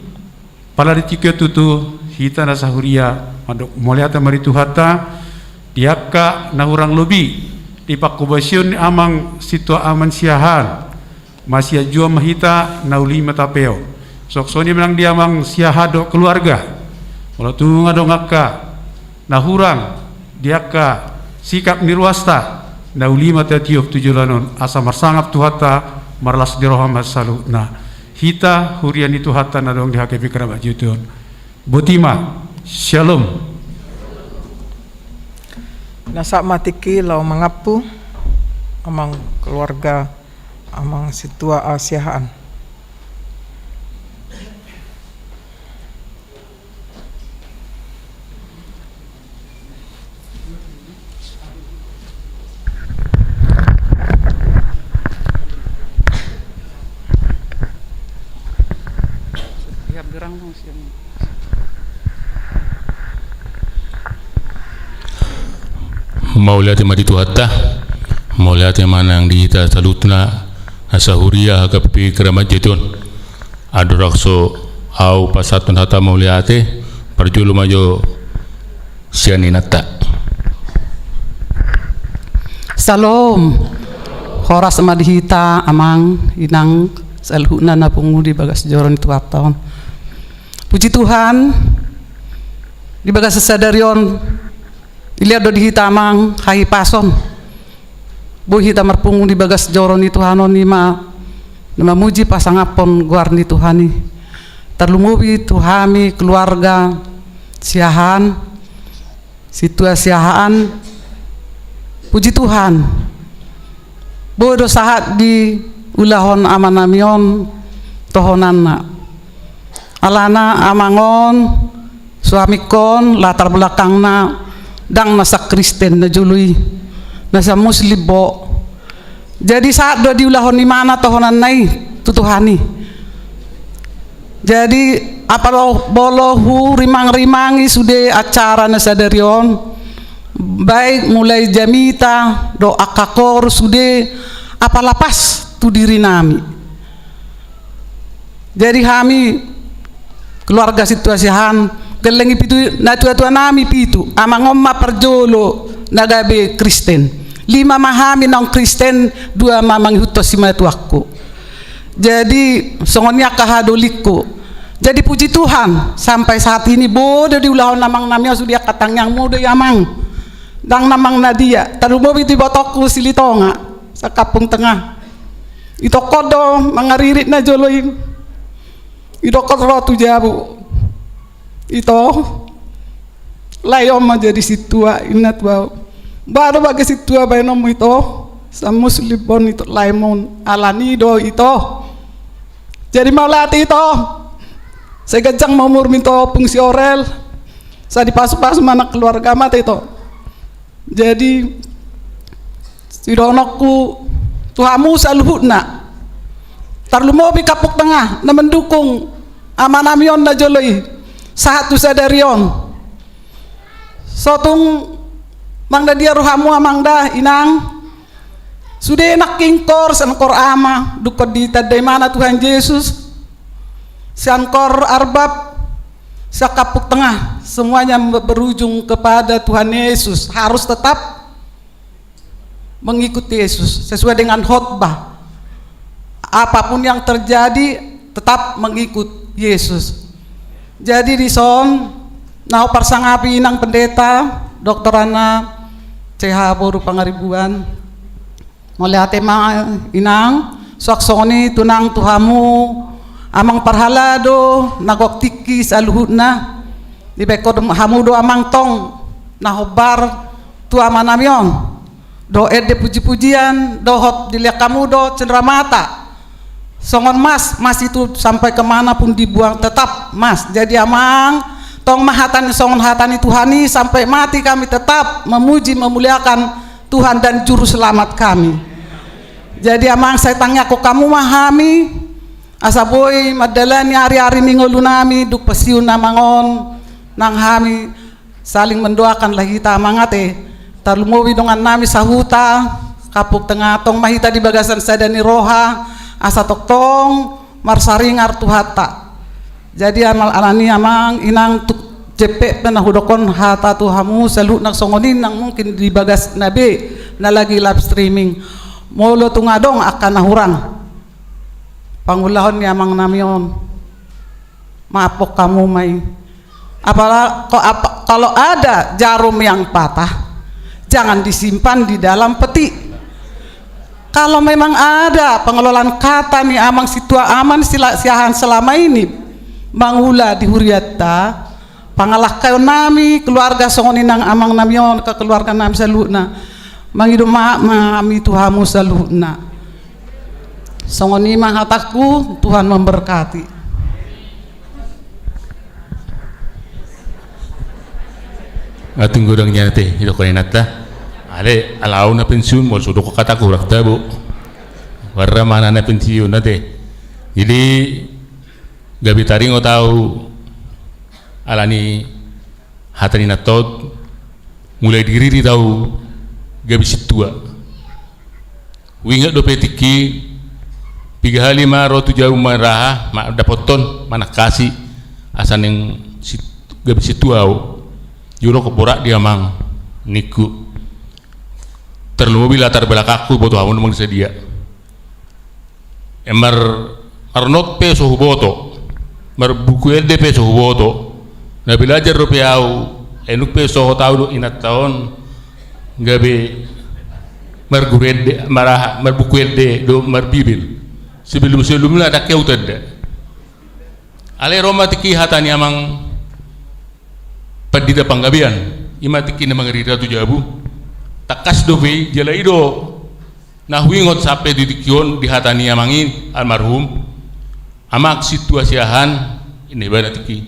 pala ditikyo tutu hita nasa Huria madok moliata maritu hata diaka nahurang lobi di pakubasyun amang situa aman siahan masih jua mahita nauli matapeo sok soni menang dia amang siahado keluarga kalau tu ngadong akka nahurang diaka sikap nirwasta nauli mata tiup tujulanon asa marsangap tuhata marlas diroham salu nah hita Hurian itu hata nadong di HKBP Kramat Jati Botima Shalom. Nasa matiki lau mangapu amang keluarga amang situa asiahan. Mauliat maritu hatta mauliat manang dihita salutna asa Huria HKBP Kramat Jati adorakso au pasatun hatta mauliate perjulu majo sianinata Salam horas madihita amang inang salhuna na pungudi bagas joron itu tahun puji Tuhan di bagas sadarion iliad do dihita amang hai pason bu hita marpungu di bagas joron itu hanon nima muji pasangapon guar ni Tuhani terlumubi tuhami keluarga siahan situasiahan puji Tuhan bodo sahat di ulahon amanamion tohonanna alana amangon suamikon latar belakangna dang nasa Kristen na jului nasa Muslim bo jadi saat do diulahon ni mana tohonan nai tutuhani Jadi apa bolohu rimang-rimangi sudah acara nasadarion, baik mulai jamita do akakor sudah apa lapas tu diri nami. Jadi kami keluarga situasihan kelengi pitu na tua nami pitu amang omma perjolo nagabe Kristen, 5 mahami nong Kristen, 2 mamang hutosima tuakku. Jadi songonya kahadolikku. Jadi puji Tuhan sampai saat ini bodoh di ulah namang namanya sudah katang yang muda yamang dang namang Nadia tarumo biti botokku silitonga sa kapung tengah ito kodo mangaririt na joloin ito kodro tu jabu ito layom menjadi situa inat bau baru bagi situa bayinom ito sa muslipon ito laymon alanido ito. Jadi malati ito saya gajang mamur minto fungsi orel saya dipasu-pasu mana keluarga mata itu. Jadi sidonokku tuhamu saluhutna tarlumobi kapuk tengah na mendukung amanamion na joloi satu sadarion sotung mangda dia ruhamu amangda inang sudah enak kingkor sankor ama dukot di tadai mana Tuhan Yesus sankor arbab sakapuk tengah semuanya berujung kepada Tuhan Yesus, harus tetap mengikuti Yesus sesuai dengan khotbah. Apapun yang terjadi tetap mengikut Yesus. Jadi di son nau parsangapi inang pendeta Dr. Ana CH Boru Pangaribuan mulai tema inang soksoni tunang tuhamu amang parhalado nagok tiki saluhutna di beko hamudo amang tong nahobar tu amanamion do ede puji-pujian do hot dilihat kamu do cenderamata songon mas itu sampai kemana pun dibuang tetap mas. Jadi amang tong mahatani songon hatani Tuhani sampai mati kami tetap memuji memuliakan Tuhan dan juru selamat kami. Jadi amang saya tanya kok kamu mahami asaboy madalani hari-hari minggu nami duk pasiun namangon nang hami saling mendoakan lagi kita mangate tarlumowi dongan nami sahuta kapuk tengah tong mahita di bagasan sadani roha asa toktong marsaringar tuhata. Jadi amal alani amang inang tuk cepek penahudokon hata tuhamu salut nak songonin nang mungkin di bagas nabe na lagi live streaming molo tungadong akan nahurang pangulahon ni amang namion maapok kamu may kalau ada jarum yang patah jangan disimpan di dalam peti. Kalau memang ada pengelolaan kata nih amang situa aman siahan selama ini mangula di huriatta pangalah kayo nami keluarga songoninang amang namion ke keluarga nami salutna mangidu mami tuhamu salutna songoni hataku Tuhan memberkati. Ating gudang niya te ito kanina ta ale alaw na pensiun mo sudo ko kataku rakta bu warra mana na pensiun na te jadi gabi taring o tau alani hatani na tot mulai diri tau gabi situa winga do petiki 3 hari maro tu jauh maraha ma dapoton mana kasih asan yang gabi situa juro keporak dia mang niku terlebih latar belakangku boto hamun mong sedia emar arnot peso huboto mar buku LDP peso huboto na belajar rupiau enuk peso tahu inat tahun gabe mar gurede marah mar buku LD do mar bibil sebelum-sebelumnya ada keutad ale roma tiki hatani amang padida panggabian imatiki na mangarira tu jabu takas dovi jalaido nah wingot sampai di tikion di hatani amangin almarhum amak situasiahan ini bana tiki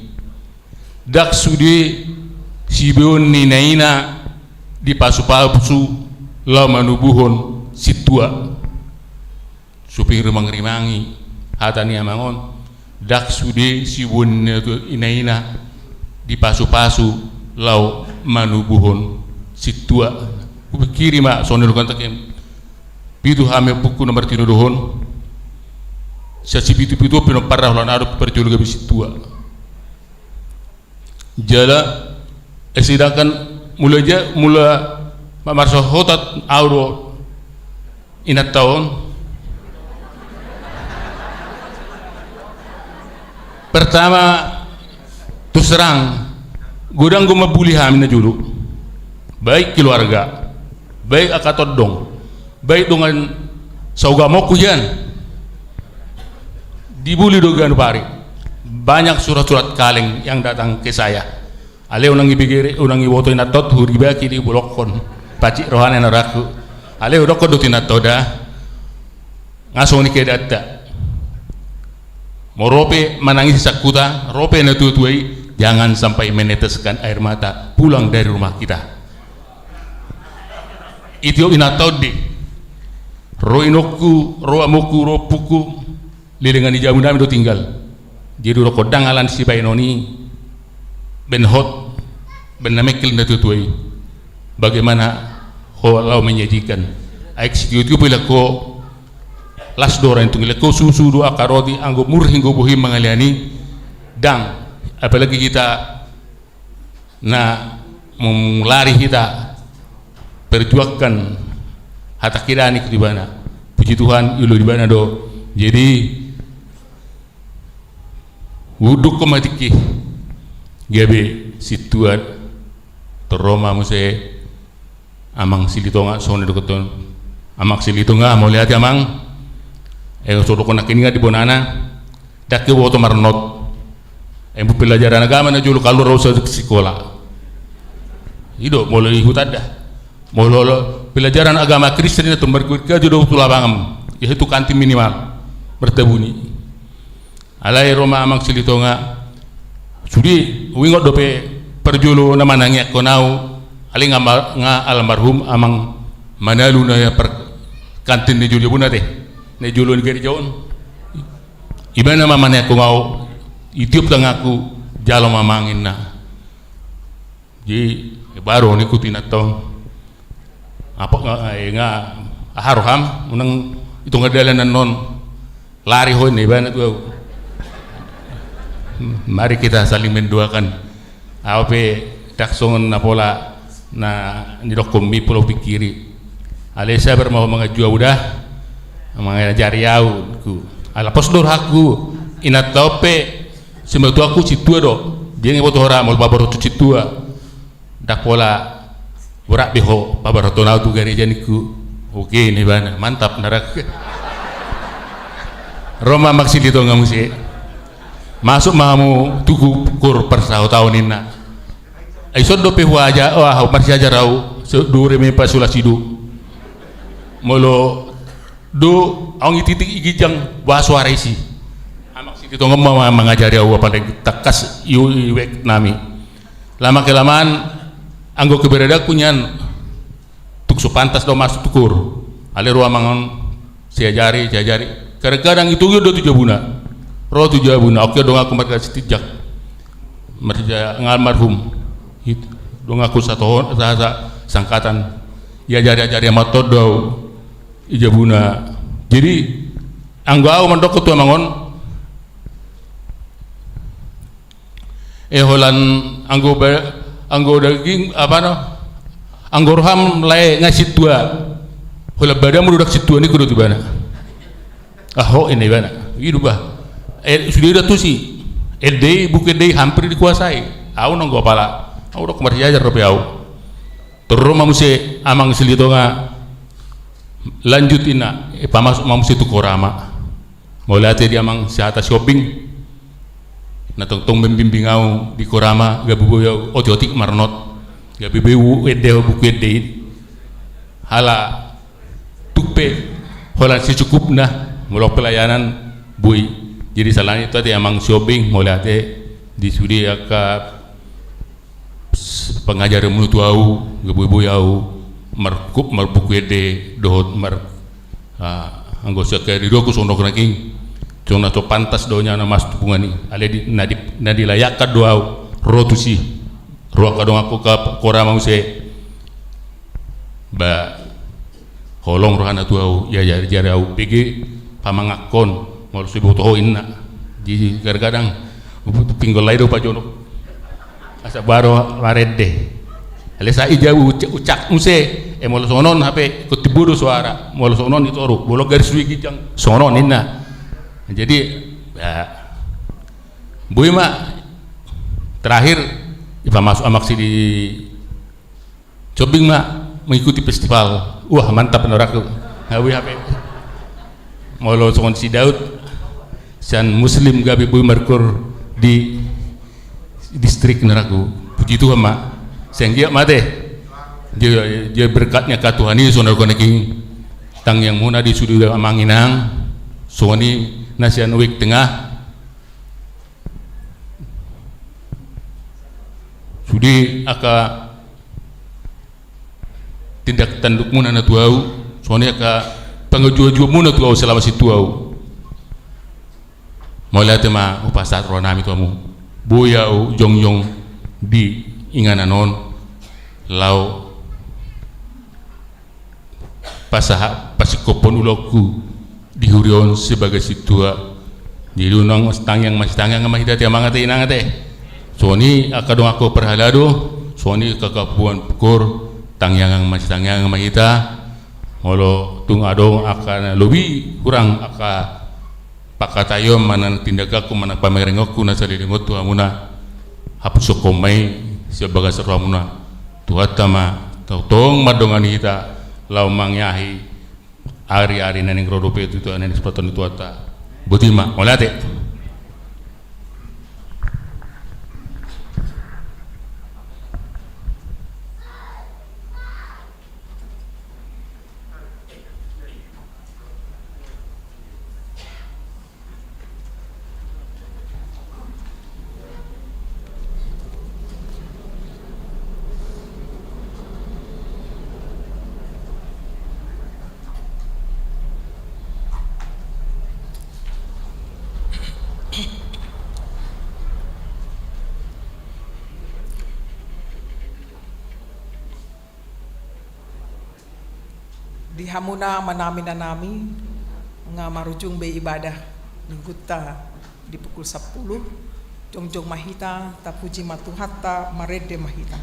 dak sudi sibeon ni naina di pasu-pasu la manubuhon situa suping remang-remangi hatani amangon dak sude si won ina di pasu-pasu lau manubuhon si tua kupikiri mak sonel kontakem pitu hame buku nomor tino dohon sa si pitu pino parah lan adu perjulu gabi si tua jala sedangkan mula marso hotat auro inat tahun pertama terus terang gudang gue mabuli hamina dulu baik keluarga baik akatodong baik dengan saugamoku yan dibuli dogan pari banyak surat-surat kaleng yang datang ke saya ale unang ibigiri unang iwoto inatot huribaki di bulokon pacik rohane naraku ale udoko do tinatoda ngasoni ke data morope menangis sakuta rope na tutuai jangan sampai meneteskan air mata pulang dari rumah kita itu inatodi ro inoku ro amoku ro puku lilingan di jamu nami do tinggal jadi ro kodang alan si bainoni ben hot ben namekil na tutuai bagaimana lau menyajikan aik situ bila ko las dora itu ngile ko susu do akarodi anggo murhi go bohim mangaliani dang apalagi kita melari kita perjuangkan hata kirani di mana puji Tuhan ilu di mana do jadi wuduk komatiki gabe situat teroma muse amang silitonga sone dokoton amak silitonga mau lihat amang sodo kona kininga di bonana dakke woto marnot bu pelajaran agama na julu kalau rasa sekolah ido mulai ikut ada mulai pelajaran agama Kristen itu berkuat jodoh tulabangam yaitu kanti minimal bertebuni alai Roma amang silitonga sudi wingot dope perjulu nama nangyak konau ali nga almarhum amang manalu na ya per kantin ni juli buna deh ne julu ni gari jauh ibana mama ne aku ngau itiup tangaku jalo mamangin na jadi baru ni kutina tong apa nga haruham unang itu ngadalan non lari hoi ne ibana tu mari kita saling mendoakan apa daksongan na pola na nidokom mi pulau pikiri ale sabar mau mengajua udah mengajari au ku ala posdor aku inat tope sematu aku citua do jengi boto hora mol babaro tu citua dak pola berak beho babaro tonau tu gereja niku oke nih bana mantap narak Roma maksud itu nggak mesti masuk mamu tuku kur persau tahun ini aiso do pe waja wah masih aja rau dure me pasulasidu molo do ang titik igijang bahasa isi amak situ ngomong mengajari aku apa takas iwek nami lama kelamaan anggo keberada kunyan tuk pantas do masuk tukur ale ruang mangon siajari kadang-kadang itu do 7 buna ro 7 buna oke dong aku mereka setijak merja ngalmarhum itu dong aku satu sangkatan ya jari matodau ijabuna jadi anggau mandok ketua mangon holan anggo daging apa no anggo roham lae ngasit tua hola bada mudak situa ni kudu tibana aho ini bana itu bah sudah ada tuh sih buku dei hampir dikuasai au nonggo pala au dok mari ajar rope au terus mamuse amang silitonga lanjutina pamasuk mamuse tu korama mulai dia amang si atas shopping na tong membimbing au di korama gabu yo otik marnot gabi bewu buku ede hala tupe holan si cukup nah mulai pelayanan bui jadi salahnya itu ada amang shopping mulai di sudi aka pengajar mulut au gabu au markup marbuku ede dohot mar anggo sakari doku sondok ranking Jong na to pantas donya na mas tupungan ni ale di na dilayak ka doa rotusi ruang kadong aku ka kora mau se ba holong rohana tuau ya jari au pigi pamangakon mau sibu to inna di kadang pinggol laido pa jono asa baro warede ale sa ija ucak muse molo sonon hape kutibudu suara molo sonon itu oru bolo garis wigi jang sonon inna. Jadi ya bui mak terakhir ipa masuk amaksi di Cobing mak mengikuti festival. Wah mantap neraku ngawi hape molo sonon si Daud san muslim gabi bui markur di distrik neraku. Puji Tuhan mak sehingga mate dia berkatnya ka Tuhan ini sonar koneking tang yang muna di sudah amanginang soni nasian week tengah sudi aka tindak tanduk muna na tuau soni aka pangajua-jua muna tuau selama si tuau mulai tema upasat ronami tuamu boyau jong-jong di ingananon lau pasikopon uloku dihurion sebagai situa di lunang stang yang masih tangang mahita tiang mangate inangate soni akadong aku perhalado soni kakapuan pukur tangyang masih tangyang mahita molo tung adong akan lebih kurang aka pakatayom mana tindakaku mana pamerengokku na salilingot tu amuna hapusokomai sebagai seramuna tuatama tautong madongan kita lau mangyahi hari-hari nenek rodope itu nenek sepatan itu ata butima olate di hamuna manami nanami nga marujung be ibadah ninggutta di pukul 10 jongjong mahita tapuji matuhatta marede mahita.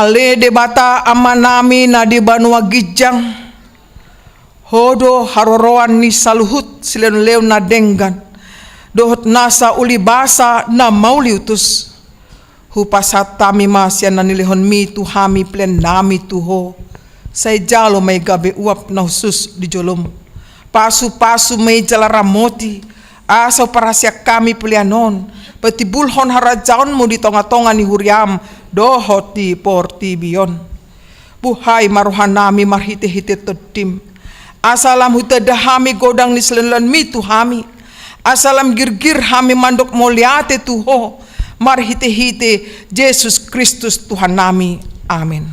Ale debata amanami na di banua gijang hodo haroroan ni saluhut silen lew na denggan dohot nasa uli basa na mauliutus hupasat tami masyan na nilihon mi tuhami plen nami tuho say jalo may gabi uap na husus di jolom pasu-pasu may jalaramoti asaw para siya kami pilianon pati bulhon harajaon mo di tonga-tonga ni Huriam dohoti porti biyon buhay maruhan nami marhite-hite tetim asalam hutadahami godang ni selenlan mi tuhami asalam girgir hami mandok moliate tuho marhite-hite Yesus Kristus Tuhan nami amin.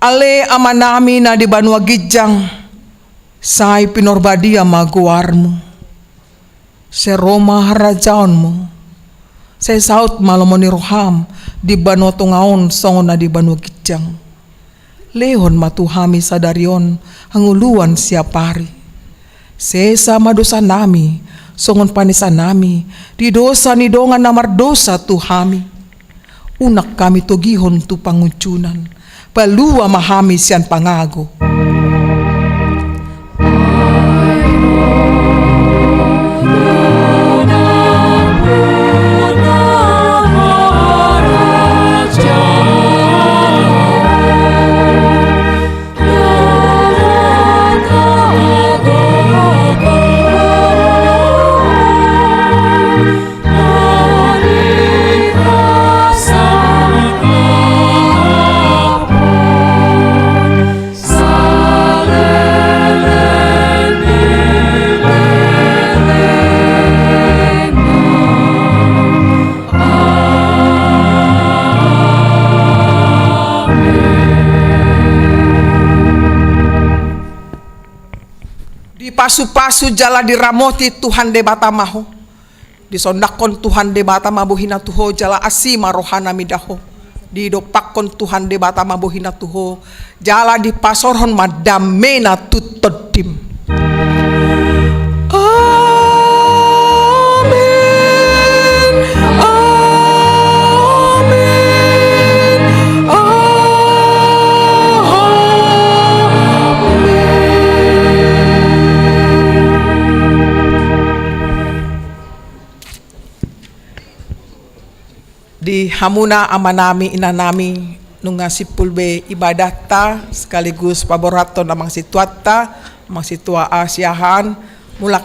Ale amanami na di banua gijang say pinorbadia maguarmu se Roma harajaonmu se saut malomoni roham di banua tungaon songon na di banua gijang lehon matuhami sadarion hanguluan siapari se sama dosa nami songon panisa nami di dosa ni dongan namar dosa tuhami unak kami togihon tu panguncunan palua mahami sian pangago. Pasu-pasu jala diramoti Tuhan de batamaho disondakon Tuhan de batamaho hina tuho jala asima rohana midaho didopakon Tuhan de batamaho hina tuho jala di pasorhon madamena tutodim. Di hamuna amanami inanami nunga sipulbe ibadata sekaligus paboraton amang situata amang situa asiahan mulak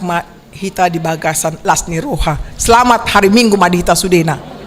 hita di bagasan lasni roha. Selamat hari Minggu madihita sudena.